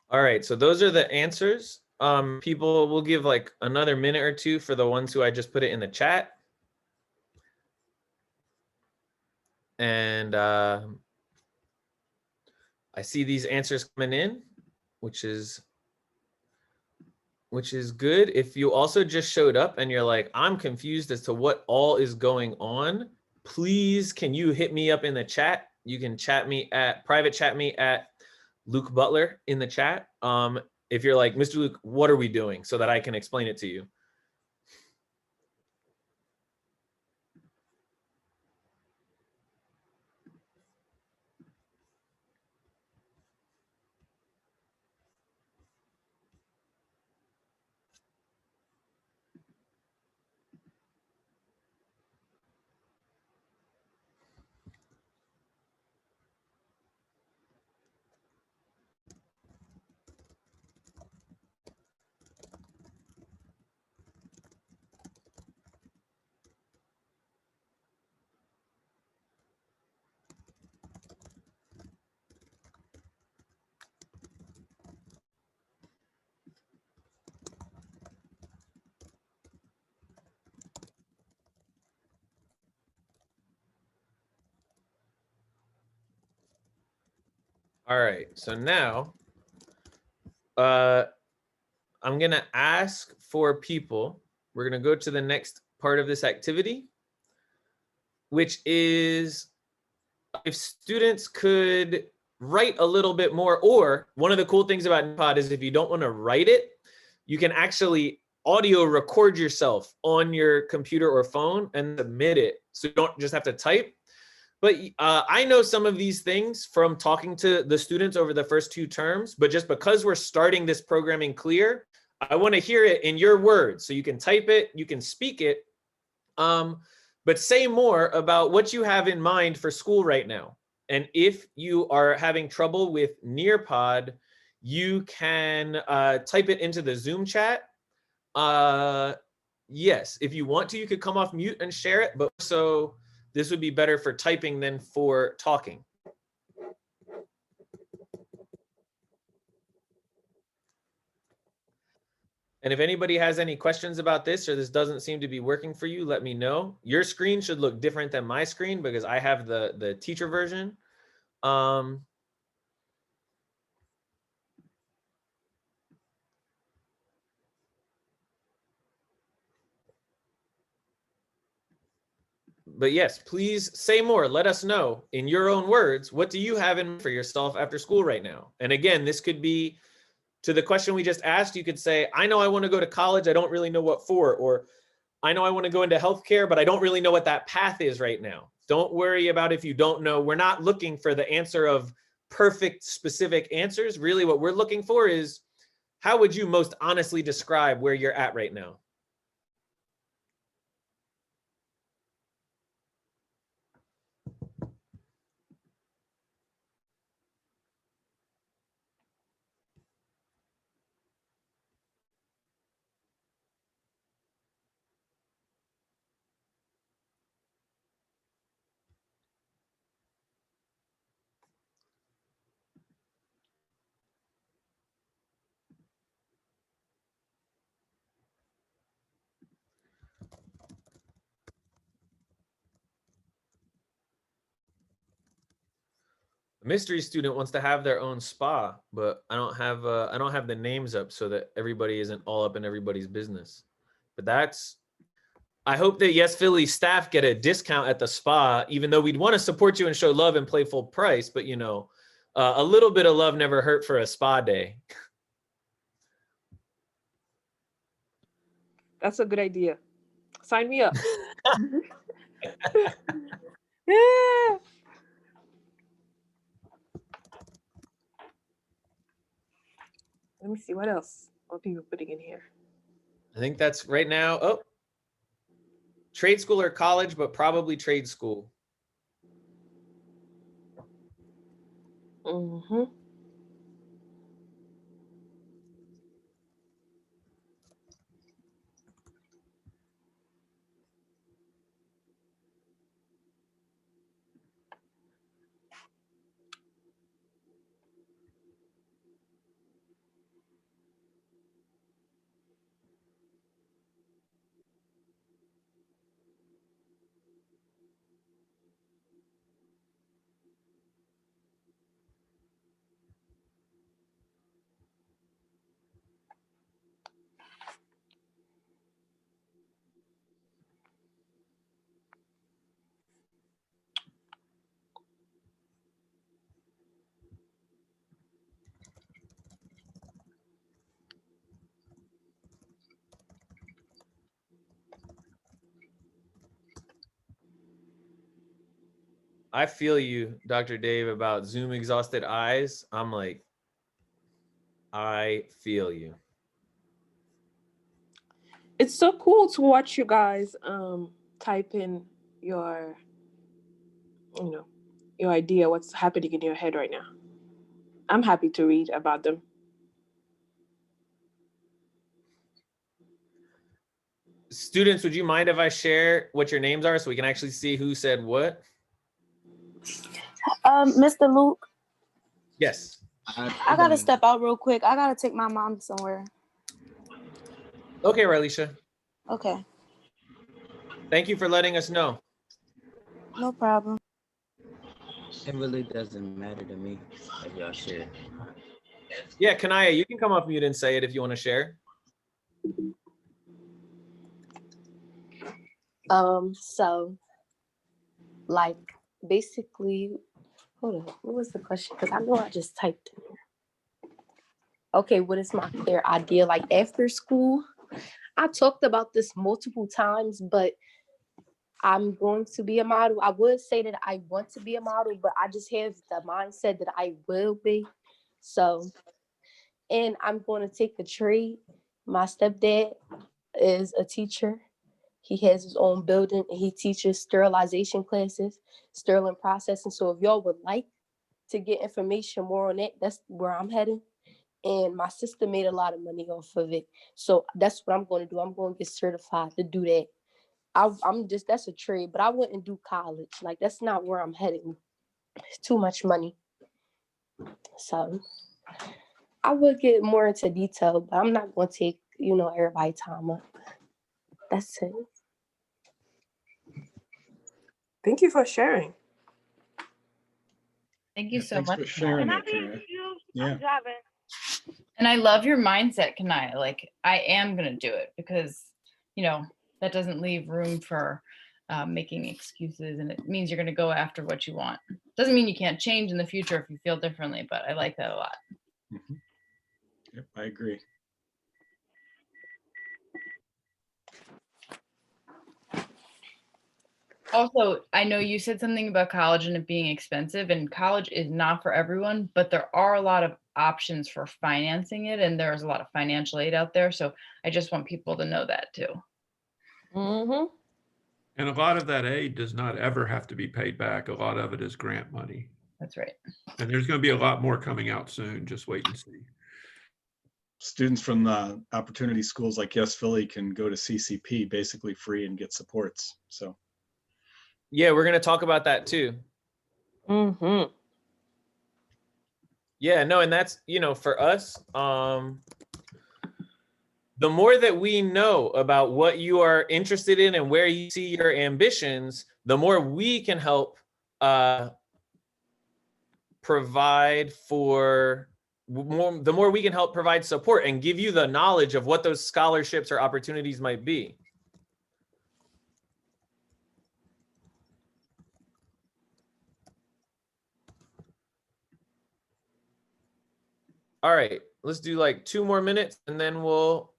All right, so those are the answers. People will give like another minute or two for the ones who I just put it in the chat. And I see these answers coming in, which is good. If you also just showed up and you're like, I'm confused as to what all is going on, please, can you hit me up in the chat? You can private chat me at Luke Butler in the chat. If you're like, Mr. Luke, what are we doing? So that I can explain it to you. All right, so now I'm gonna ask for people. We're gonna go to the next part of this activity, which is if students could write a little bit more, or one of the cool things about Nearpod is if you don't want to write it, you can actually audio record yourself on your computer or phone and submit it. So you don't just have to type. But I know some of these things from talking to the students over the first 2 terms, but just because we're starting this programming clear, I want to hear it in your words. So you can type it, you can speak it, but say more about what you have in mind for school right now. And if you are having trouble with Nearpod, you can type it into the Zoom chat. Yes, if you want to, you could come off mute and share it, but so this would be better for typing than for talking. And if anybody has any questions about this or this doesn't seem to be working for you, let me know. Your screen should look different than my screen because I have the teacher version. But yes, please say more. Let us know in your own words, what do you have in for yourself after school right now? And again, this could be to the question we just asked. You could say, I know I want to go to college. I don't really know what for. Or I know I want to go into healthcare, but I don't really know what that path is right now. Don't worry about if you don't know. We're not looking for the answer of perfect, specific answers. Really, what we're looking for is, how would you most honestly describe where you're at right now? A mystery student wants to have their own spa, but I don't have the names up so that everybody isn't all up in everybody's business. But I hope that Yes Philly staff get a discount at the spa, even though we'd want to support you and show love and play full price. But you know, a little bit of love never hurt for a spa day. That's a good idea. Sign me up. Yeah. Let me see what else. What people putting in here? I think that's right now. Oh, trade school or college, but probably trade school. Mm-hmm. I feel you, Dr. Dave, about Zoom exhausted eyes. I'm like, I feel you. It's so cool to watch you guys type in your, your idea, what's happening in your head right now. I'm happy to read about them. Students, would you mind if I share what your names are so we can actually see who said what? Mr. Luke. Yes. I gotta step out real quick. I gotta take my mom somewhere. Okay, Rylisha. Okay. Thank you for letting us know. No problem. It really doesn't matter to me if y'all share. Yeah, Kanaya, you can come up mute and say it if you want to share. So like basically, hold on, what was the question? Because I know I just typed in here. Okay, what is my clear idea? Like after school, I talked about this multiple times, but I'm going to be a model. I would say that I want to be a model, but I just have the mindset that I will be. So, and I'm going to take a trade. My stepdad is a teacher. He has his own building and he teaches sterilization classes, sterling processing. So if y'all would like to get information more on that, that's where I'm heading. And my sister made a lot of money off of it. So that's what I'm going to do. I'm going to get certified to do that. That's a trade, but I wouldn't do college. Like, that's not where I'm heading. It's too much money. So I would get more into detail, but I'm not going to take you know, everybody time up. That's it. Thank you for sharing. Thank you so Thanks much. for sharing Kanai. that, Kanai. Yeah. And I love your mindset, Kanai. Like, I am going to do it because, you know, that doesn't leave room for making excuses, and it means you're going to go after what you want. Doesn't mean you can't change in the future if you feel differently, but I like that a lot. Mhm. Yep, I agree. Also, I know you said something about college and it being expensive, and college is not for everyone, but there are a lot of options for financing it, and there's a lot of financial aid out there. So I just want people to know that too. Mm-hmm. And a lot of that aid does not ever have to be paid back. A lot of it is grant money. That's right. And there's going to be a lot more coming out soon. Just wait and see. Students from the opportunity schools like Yes Philly can go to CCP basically free and get supports. So Yeah, we're going to talk about that too. Mm-hmm. Yeah, no, and that's, you know, for us, the more that we know about what you are interested in and where you see your ambitions, the more we can help provide for the more we can help provide support and give you the knowledge of what those scholarships or opportunities might be. All right, let's do like 2 more minutes and then we'll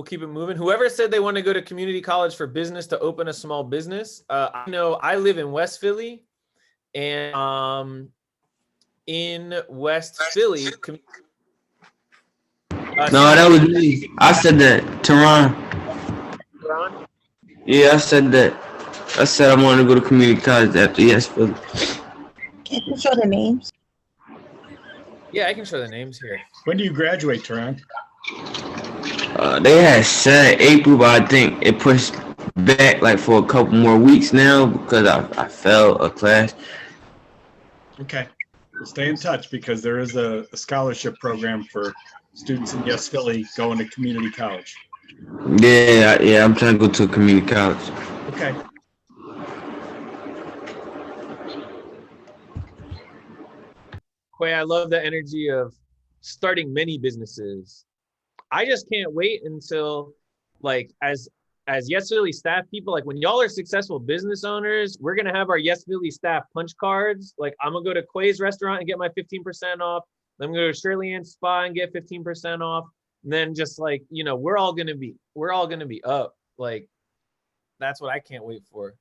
keep it moving. Whoever said they want to go to community college for business to open a small business, I know I live in West Philly, and in West Philly. No, that was me. I said that. Tehran. Yeah, I said that. I said I want to go to community college after Yes Philly. Can you show the names? Yeah, I can show the names here. when do you graduate, Tehran? They had said April, but I think it pushed back like for a couple more weeks now because I failed a class. Okay. Well, stay in touch because there is a scholarship program for students in Yes Philly going to community college. Yeah, I'm trying to go to a community college. Okay. Quay, I love the energy of starting many businesses. I just can't wait until, like, as Yes Philly staff people, like when y'all are successful business owners, we're gonna have our Yes Philly staff punch cards. Like I'm gonna go to Quay's restaurant and get my 15% off. Then I'm gonna go to Shirley Ann's spa and get 15% off. And then just like, you know, we're all gonna be up. Like that's what I can't wait for.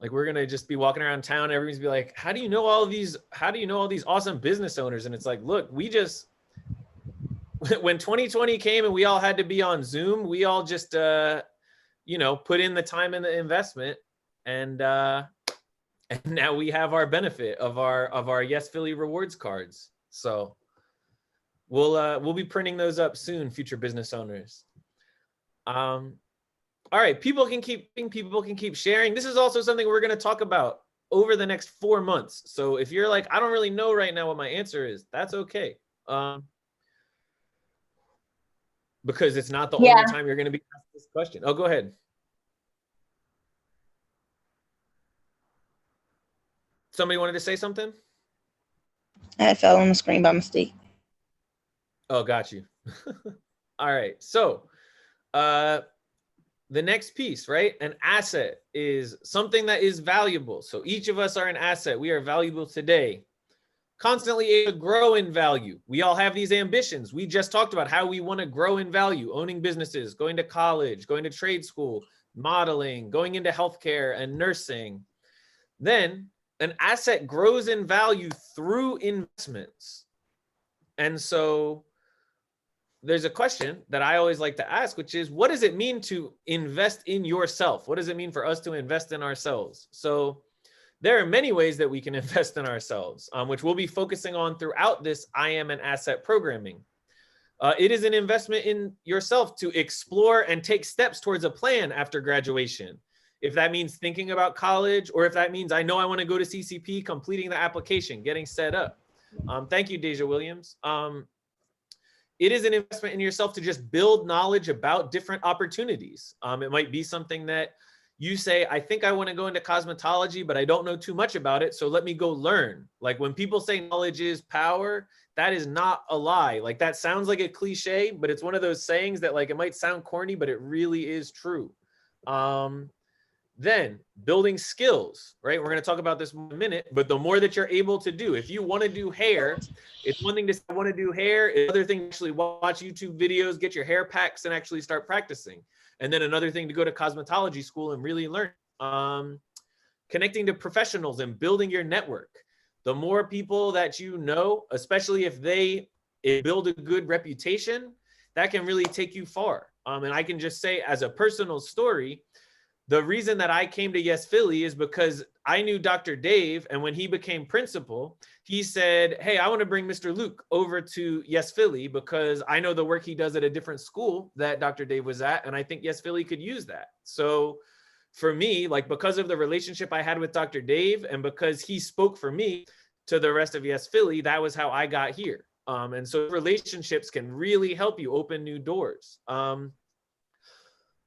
Like we're gonna just be walking around town. Everybody's be like, how do you know all these awesome business owners? And it's like, look, we just, when 2020 came and we all had to be on Zoom, we all just, you know, put in the time and the investment, and now we have our benefit of our Yes Philly rewards cards. So we'll be printing those up soon, future business owners. All right, people can keep sharing. This is also something we're going to talk about over the next 4 months. So if you're like, I don't really know right now what my answer is, that's okay. Because it's not the only time you're going to be asked this question. Oh, go ahead. Somebody wanted to say something? I fell on the screen by mistake. Oh, got you. All right. So the next piece, right? An asset is something that is valuable. So each of us are an asset. We are valuable today. Constantly able to grow in value. We all have these ambitions. We just talked about how we want to grow in value, owning businesses, going to college, going to trade school, modeling, going into healthcare and nursing. Then an asset grows in value through investments. And so there's a question that I always like to ask, which is, what does it mean to invest in yourself? What does it mean for us to invest in ourselves? So there are many ways that we can invest in ourselves, which we'll be focusing on throughout this I Am an Asset programming. It is an investment in yourself to explore and take steps towards a plan after graduation. If that means thinking about college, or if that means I know I want to go to CCP, completing the application, getting set up. Thank you, Deja Williams. It is an investment in yourself to just build knowledge about different opportunities. It might be something that you say, I think I want to go into cosmetology, but I don't know too much about it, so let me go learn. Like when people say knowledge is power, that is not a lie. Like that sounds like a cliche, but it's one of those sayings that like it might sound corny, but it really is true. Then building skills, right? We're going to talk about this in a minute, but the more that you're able to do, if you want to do hair, it's one thing to say, I want to do hair. It's another thing to actually watch YouTube videos, get your hair packs and actually start practicing. And then another thing to go to cosmetology school and really learn. Connecting to professionals and building your network. The more people that you know, especially if they build a good reputation, that can really take you far. And I can just say as a personal story, the reason that I came to Yes Philly is because I knew Dr. Dave, and when he became principal, he said, hey, I want to bring Mr. Luke over to Yes Philly because I know the work he does at a different school that Dr. Dave was at, and I think Yes Philly could use that. So for me, like because of the relationship I had with Dr. Dave and because he spoke for me to the rest of Yes Philly, that was how I got here. And so relationships can really help you open new doors.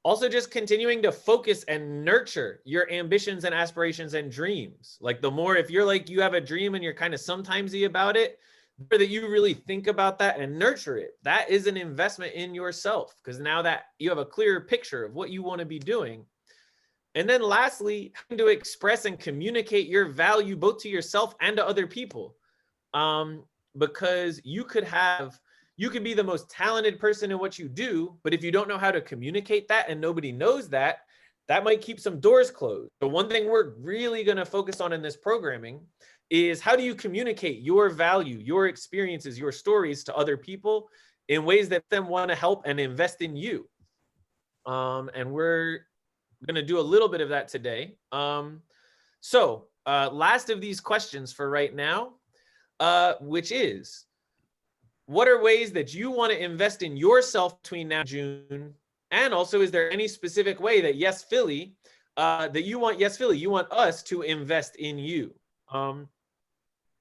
Also, just continuing to focus and nurture your ambitions and aspirations and dreams. Like the more, if you're like, you have a dream and you're kind of sometimesy about it, the more that you really think about that and nurture it, that is an investment in yourself. Because now that you have a clearer picture of what you want to be doing. And then lastly, having to express and communicate your value both to yourself and to other people. Because you could be the most talented person in what you do, but if you don't know how to communicate that and nobody knows that, that might keep some doors closed. So one thing we're really going to focus on in this programming is how do you communicate your value, your experiences, your stories to other people in ways that them want to help and invest in you. And we're going to do a little bit of that today. So last of these questions for right now, which is, what are ways that you want to invest in yourself between now and June? And also, is there any specific way that Yes Philly, you want us to invest in you?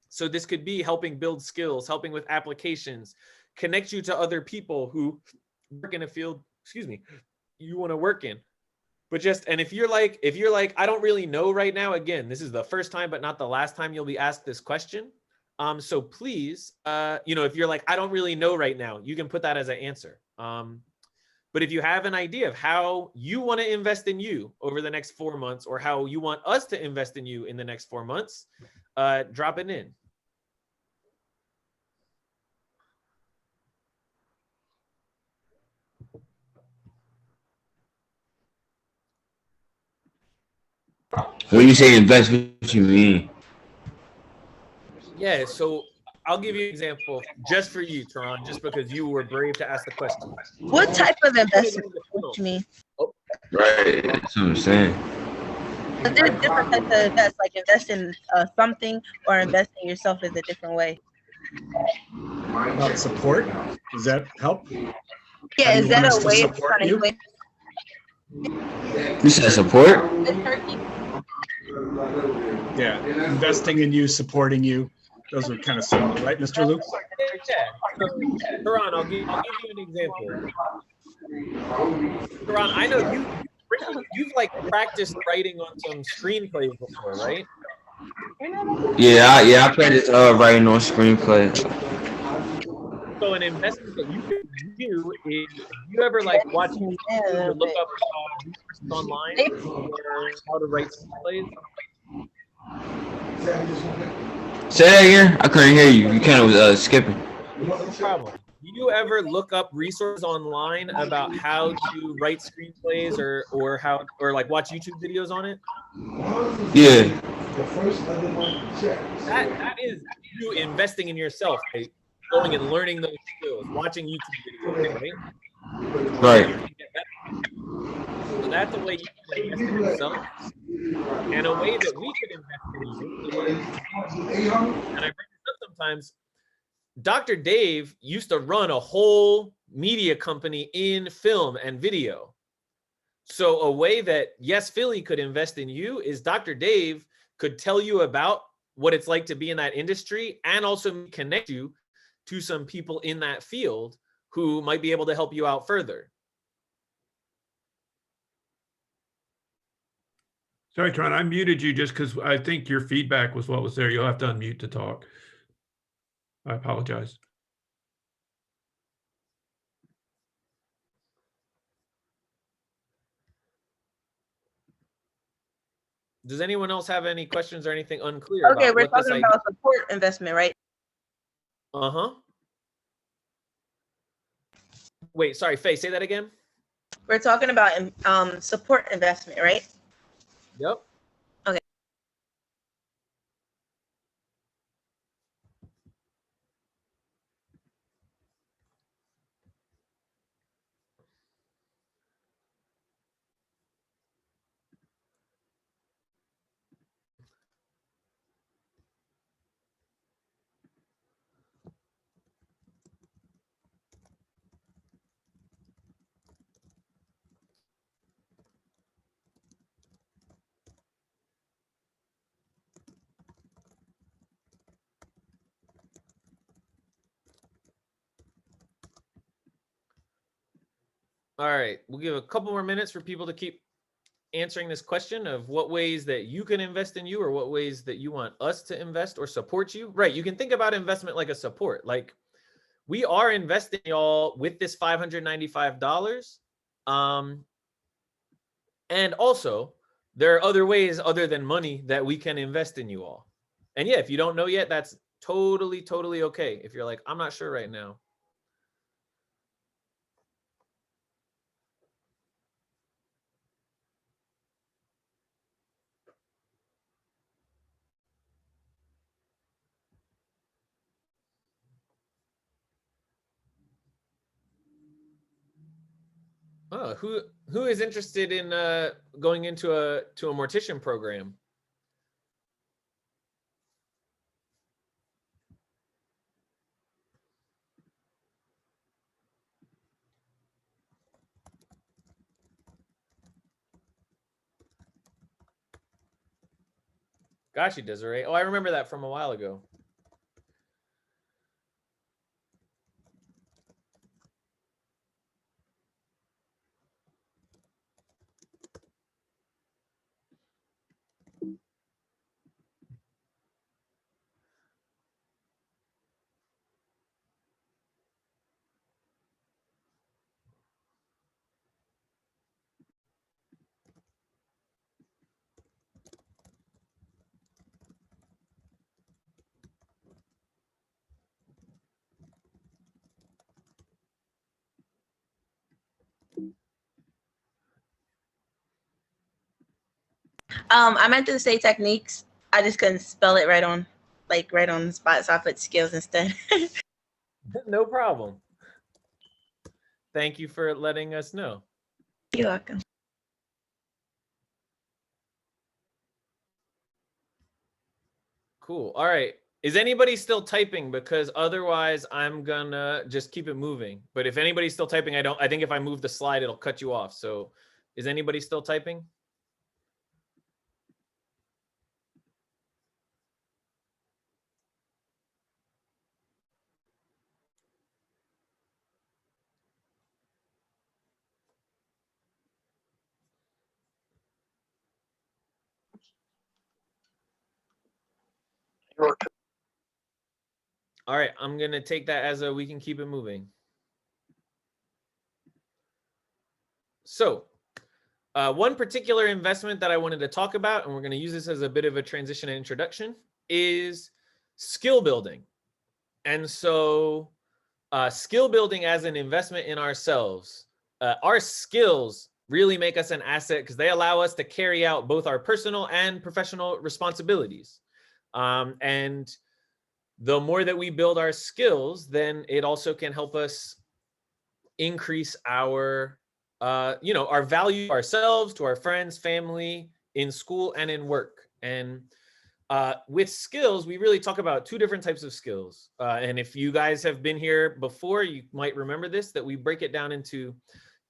So this could be helping build skills, helping with applications, connect you to other people who work in a field, you want to work in. But and if you're like, I don't really know right now, again, this is the first time, but not the last time you'll be asked this question. So please, if you're like, I don't really know right now, you can put that as an answer. But if you have an idea of how you want to invest in you over the next 4 months, or how you want us to invest in you in the next 4 months, drop it in. When you say invest, what you mean? Yeah, so I'll give you an example just for you, Teron, just because you were brave to ask the question. What type of investment do you mean? Right, that's what I'm saying. But there's different types of invest, like invest in something or invest in yourself is a different way. About support, does that help? Yeah, is that a way of trying to explain? You said support? Yeah, investing in you, supporting you. Those are kind of similar, right, Mr. Luke? Yeah. So, Teron, I'll give you an example. Teron, I know you've like practiced writing on some screenplays before, right? Yeah, I practiced writing on screenplay. So an investment that you could do is, you ever like watch YouTube or look up resources online or how to write screenplays? Say that again? I couldn't hear you. You kind of was skipping. No problem. Do you ever look up resources online about how to write screenplays or like watch YouTube videos on it? Yeah. That is you investing in yourself, right? Going and learning those skills, watching YouTube videos, right? Right. So that's a way you can invest in yourself. And a way that we could invest in you is, and I bring this up sometimes, Dr. Dave used to run a whole media company in film and video. So a way that Yes Philly could invest in you is Dr. Dave could tell you about what it's like to be in that industry, and also connect you to some people in that field who might be able to help you out further. Sorry, Tron, I muted you just because I think your feedback was what was there. You'll have to unmute to talk. I apologize. Does anyone else have any questions or anything unclear Okay, about we're what this talking idea? about support investment, right? Uh-huh. Wait, sorry, Faye, say that again. We're talking about support investment, right? Yep. Okay. All right, we'll give a couple more minutes for people to keep answering this question of what ways that you can invest in you, or what ways that you want us to invest or support you. Right, you can think about investment like a support. Like, we are investing y'all with this $595. And also, there are other ways other than money that we can invest in you all. And yeah, if you don't know yet, that's totally, totally okay. If you're like, I'm not sure right now. Oh, who is interested in going into a mortician program? Got you, Desiree. Oh, I remember that from a while ago. I meant to say techniques. I just couldn't spell it right on the spot, so I put skills instead. No problem. Thank you for letting us know. You're welcome. Cool. All right. Is anybody still typing? Because otherwise I'm gonna just keep it moving. But if anybody's still typing, I think if I move the slide, it'll cut you off. So is anybody still typing? All right, I'm gonna take that as a we can keep it moving. So one particular investment that I wanted to talk about, and we're gonna use this as a bit of a transition and introduction, is skill building. And so skill building as an investment in ourselves. Our skills really make us an asset because they allow us to carry out both our personal and professional responsibilities. And the more that we build our skills, then it also can help us increase our, our value to ourselves, to our friends, family, in school and in work. And with skills, we really talk about two different types of skills. And if you guys have been here before, you might remember this, that we break it down into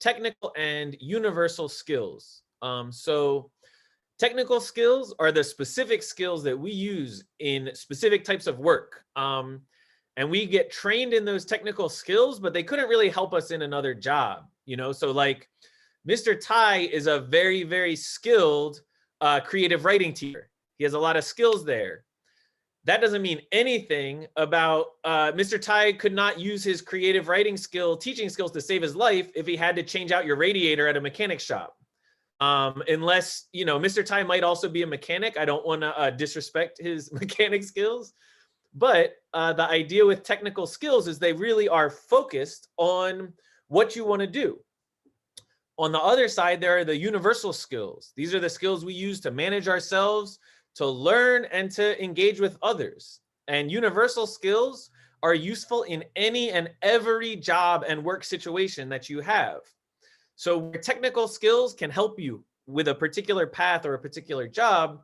technical and universal skills. So Technical skills are the specific skills that we use in specific types of work. And we get trained in those technical skills, but they couldn't really help us in another job, So like Mr. Tai is a very, very skilled creative writing teacher. He has a lot of skills there. That doesn't mean anything about Mr. Tai could not use his creative writing teaching skills to save his life if he had to change out your radiator at a mechanic shop. Unless, Mr. Tai might also be a mechanic. I don't want to disrespect his mechanic skills. But the idea with technical skills is they really are focused on what you want to do. On the other side, there are the universal skills. These are the skills we use to manage ourselves, to learn, and to engage with others. And universal skills are useful in any and every job and work situation that you have. So where technical skills can help you with a particular path or a particular job,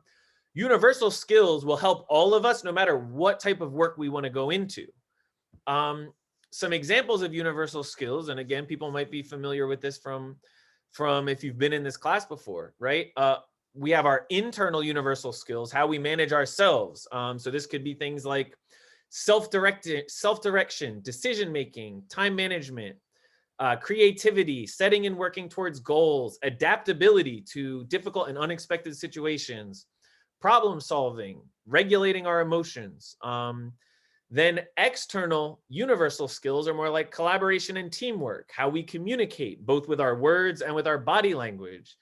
universal skills will help all of us no matter what type of work we want to go into. Some examples of universal skills, and again, people might be familiar with this from if you've been in this class before, right? We have our internal universal skills, how we manage ourselves. So this could be things like self-direction, decision-making, time management, creativity, setting and working towards goals, adaptability to difficult and unexpected situations, problem solving, regulating our emotions. Then external universal skills are more like collaboration and teamwork, how we communicate both with our words and with our body language,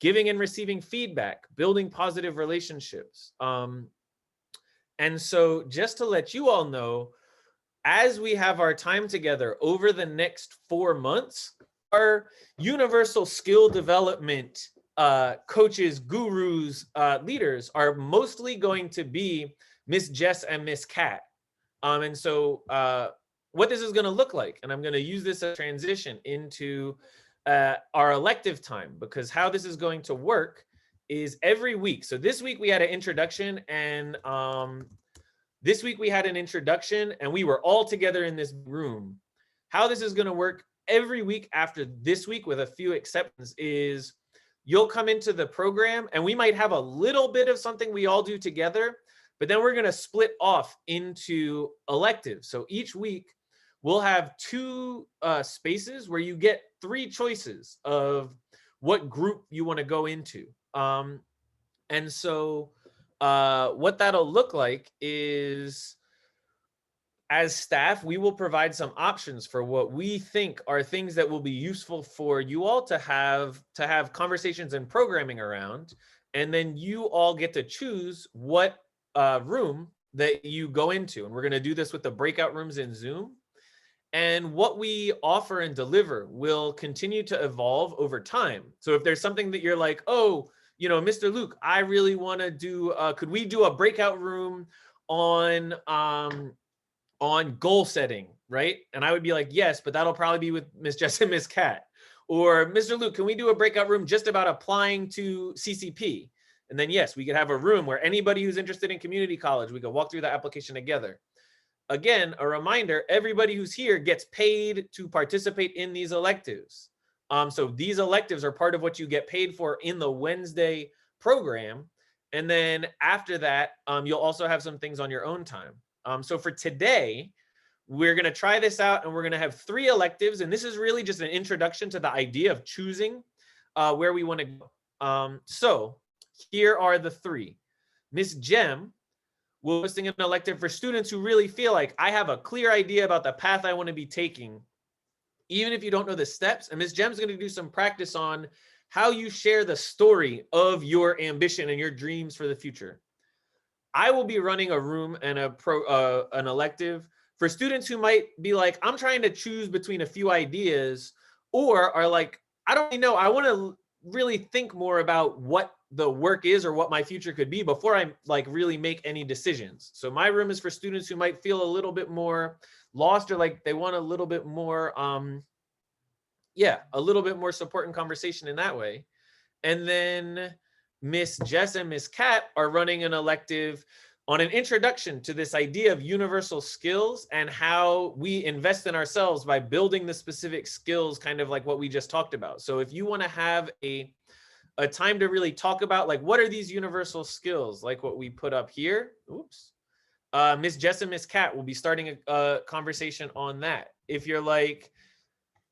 giving and receiving feedback, building positive relationships. And so just to let you all know, as we have our time together over the next 4 months, our universal skill development coaches, gurus, leaders are mostly going to be Miss Jess and Miss Kat. And so what this is going to look like, and I'm going to use this as a transition into our elective time, because how this is going to work is every week. So this week we had an introduction, and we were all together in this room. How this is going to work every week after this week, with a few exceptions, is you'll come into the program and we might have a little bit of something we all do together, but then we're going to split off into electives. So each week we'll have 2 spaces where you get 3 choices of what group you want to go into. And so what that'll look like is, as staff, we will provide some options for what we think are things that will be useful for you all to have conversations and programming around. And then you all get to choose what room that you go into. And we're going to do this with the breakout rooms in Zoom. And what we offer and deliver will continue to evolve over time. So if there's something that you're like, oh, Mr. Luke, I really want to do, could we do a breakout room on goal setting, right? And I would be like, yes, but that'll probably be with Miss Jess and Miss Kat. Or Mr. Luke, can we do a breakout room just about applying to CCP? And then yes, we could have a room where anybody who's interested in community college, we could walk through the application together. Again, a reminder, everybody who's here gets paid to participate in these electives. So these electives are part of what you get paid for in the Wednesday program. And then after that, you'll also have some things on your own time. So for today, we're going to try this out, and we're going to have 3 electives. And this is really just an introduction to the idea of choosing where we want to go. So here are the 3. Miss Jem will be listing an elective for students who really feel like, I have a clear idea about the path I want to be taking, even if you don't know the steps. And Miss Jem's going to do some practice on how you share the story of your ambition and your dreams for the future. I will be running a room and an elective for students who might be like, I'm trying to choose between a few ideas, or are like, I don't really know, I want to really think more about what the work is or what my future could be before I like really make any decisions. So my room is for students who might feel a little bit more lost, or like they want a little bit more, a little bit more support and conversation in that way. And then Miss Jess and Miss Kat are running an elective on an introduction to this idea of universal skills and how we invest in ourselves by building the specific skills, kind of like what we just talked about. So if you want to have a a time to really talk about like, what are these universal skills, like what we put up here. Oops. Miss Jess and Miss Kat will be starting a conversation on that. If you're like,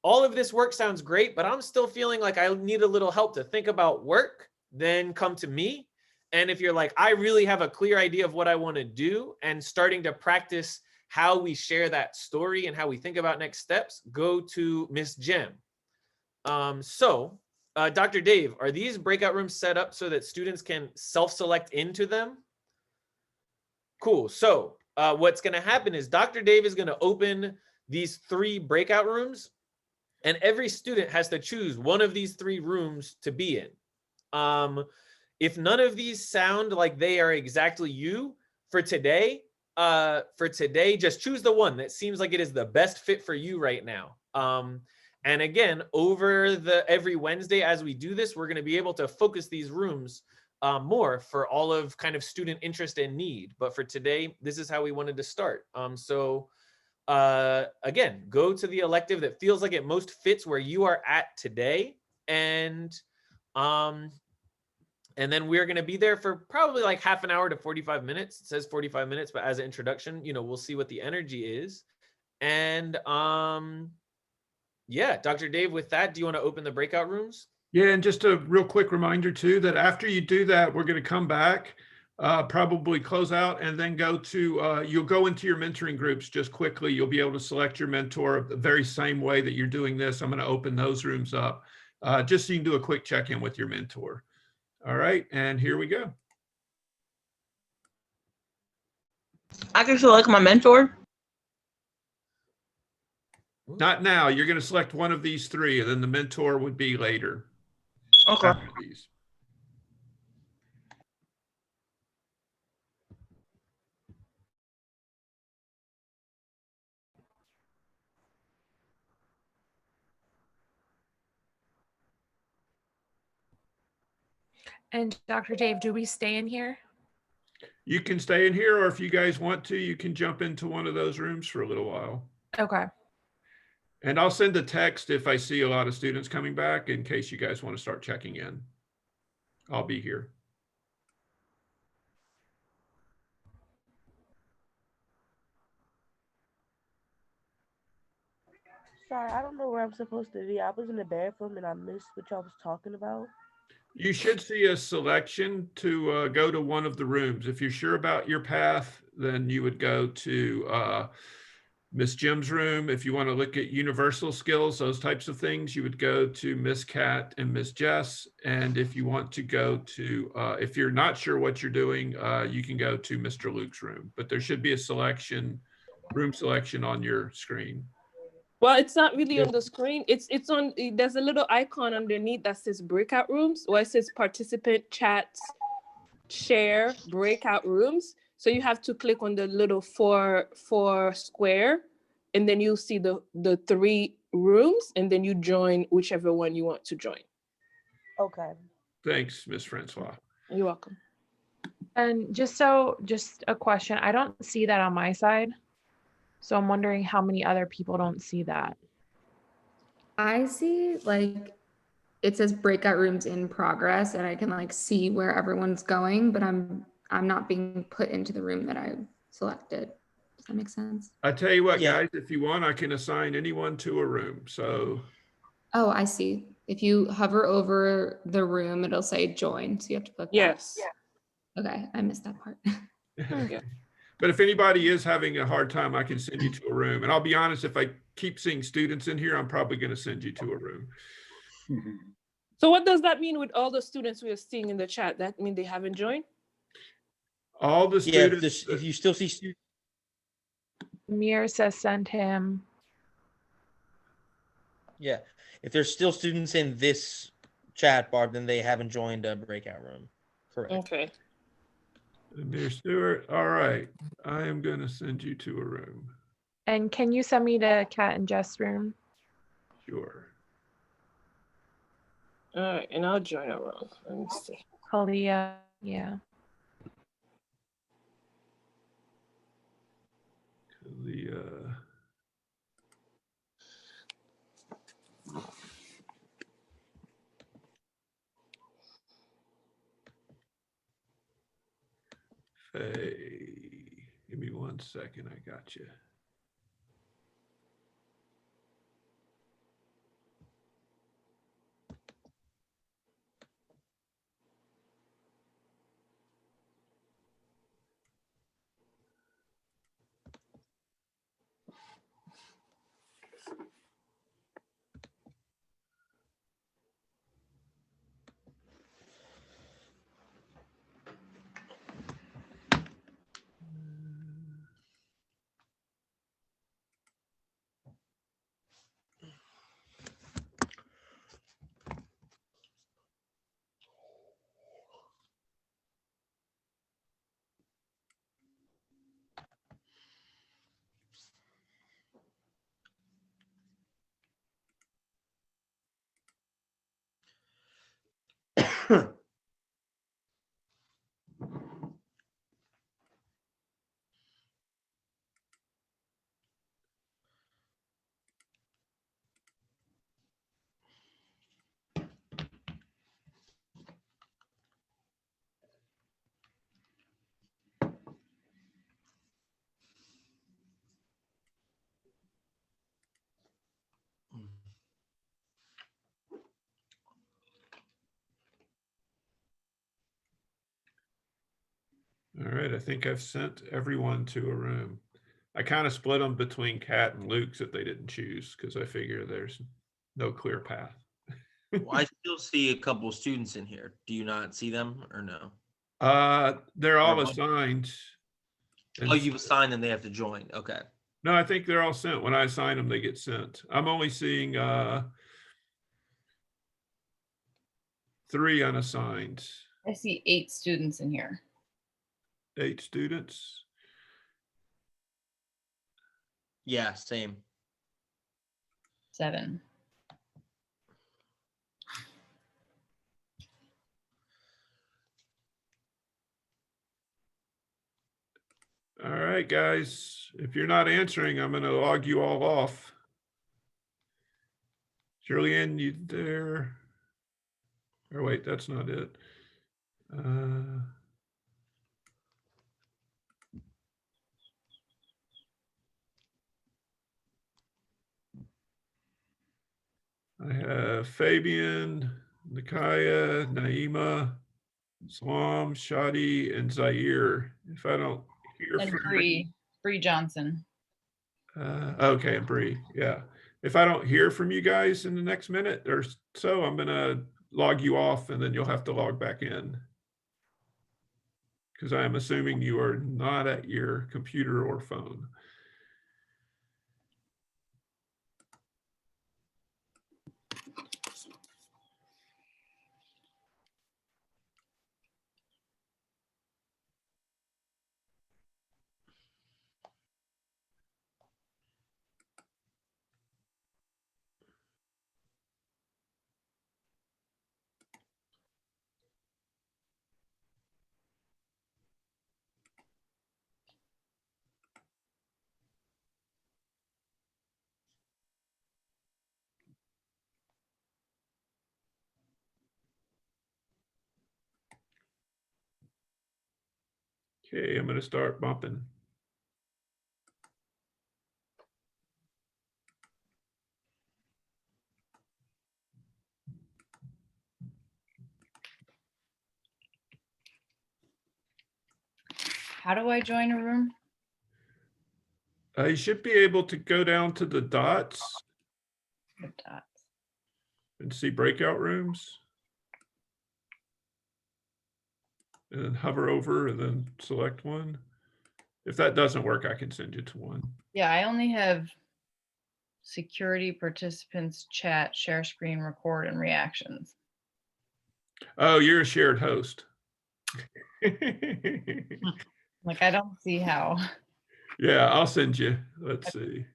all of this work sounds great, but I'm still feeling like I need a little help to think about work, then come to me. And if you're like, I really have a clear idea of what I want to do and starting to practice how we share that story and how we think about next steps, go to Miss Jem. Dr. Dave, are these breakout rooms set up so that students can self-select into them? Cool. So what's going to happen is Dr. Dave is going to open these 3 breakout rooms, and every student has to choose one of these 3 rooms to be in. If none of these sound like they are exactly you for today, just choose the one that seems like it is the best fit for you right now. And again, over every Wednesday as we do this, we're going to be able to focus these rooms more for all of kind of student interest and need. But for today, this is how we wanted to start. Again, go to the elective that feels like it most fits where you are at today. And then we're going to be there for probably like half an hour to 45 minutes. It says 45 minutes, but as an introduction, we'll see what the energy is. And yeah, Dr. Dave, with that, do you want to open the breakout rooms? Yeah, and just a real quick reminder too, that after you do that, we're going to come back, probably close out, and then go to, you'll go into your mentoring groups just quickly. You'll be able to select your mentor the very same way that you're doing this. I'm going to open those rooms up just so you can do a quick check-in with your mentor. All right, and here we go. I can select my mentor. Not now. You're going to select one of these 3, and then the mentor would be later. Okay. After these. And Dr. Dave, do we stay in here? You can stay in here, or if you guys want to, you can jump into one of those rooms for a little while. Okay. And I'll send a text if I see a lot of students coming back in case you guys want to start checking in. I'll be here. Sorry, I don't know where I'm supposed to be. I was in the bathroom and I missed what y'all was talking about. You should see a selection to go to one of the rooms. If you're sure about your path, then you would go to Miss Jim's room. If you want to look at universal skills, those types of things, you would go to Miss Kat and Miss Jess. And if you want to go to, if you're not sure what you're doing, you can go to Mr. Luke's room. But there should be a selection, room selection on your screen. Well, it's not really on the screen. It's on, there's a little icon underneath that says breakout rooms, where it says participant chats, share, breakout rooms. So you have to click on the little four square, and then you'll see the 3 rooms, and then you join whichever one you want to join. Okay. Thanks, Miss Francois. You're welcome. And just a question. I don't see that on my side. So I'm wondering how many other people don't see that. I see like it says breakout rooms in progress, and I can like see where everyone's going, but I'm not being put into the room that I selected. Does that make sense? I tell you what, guys, if you want, I can assign anyone to a room. So. Oh, I see. If you hover over the room, it'll say join. So you have to click. Yes. That. Okay, I missed that part. Yeah. But if anybody is having a hard time, I can send you to a room. And I'll be honest, if I keep seeing students in here, I'm probably going to send you to a room. So what does that mean with all the students we are seeing in the chat? That mean they haven't joined? All the students. If you still see students. Mir says send him. Yeah. If there's still students in this chat, Barb, then they haven't joined a breakout room. Correct. Okay. Dear Stuart, all right. I am going to send you to a room. And can you send me to Kat and Jess' room? Sure. All right, and I'll join a room. Let me see. Kalia, yeah. Kalia. second. I got you. All right, I think I've sent everyone to a room. I kind of split them between Kat and Luke's if they didn't choose, because I figure there's no clear path. Well, I still see a couple of students in here. Do you not see them or no? They're all Or what? assigned. Oh, you've assigned them, they have to join. Okay. No, I think they're all sent. When I assign them, they get sent. I'm only seeing 3 unassigned. I see 8 students in here. 8 students. Yeah, same. 7. All right, guys, if you're not answering, I'm going to log you all off. Julianne, you there? Or wait, that's not it. I have Fabian, Nakaya, Naima, Salam, Shadi, and Zaire. If I don't hear And from Bree Johnson. okay, and Bree, yeah. If I don't hear from you guys in the next minute or so, I'm gonna log you off and then you'll have to log back in. Because I am assuming you are not at your computer or phone. Okay, I'm going to start bumping. How do I join a room? You should be able to go down to the dots and see breakout rooms. And then hover over and then select one. If that doesn't work, I can send you to one. Yeah, I only have security, participants, chat, share screen, record, and reactions. Oh, you're a shared host. Like, I don't see how. Yeah, I'll send you. Let's see.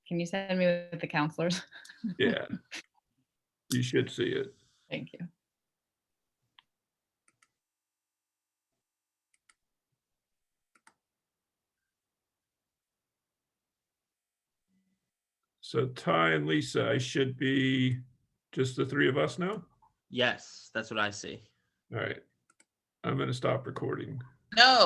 Can you send me with the counselors? Yeah, you should see it. Thank you. So Ty and Lisa, I should be just the 3 of us now? Yes, that's what I see. All right. I'm going to stop recording. No.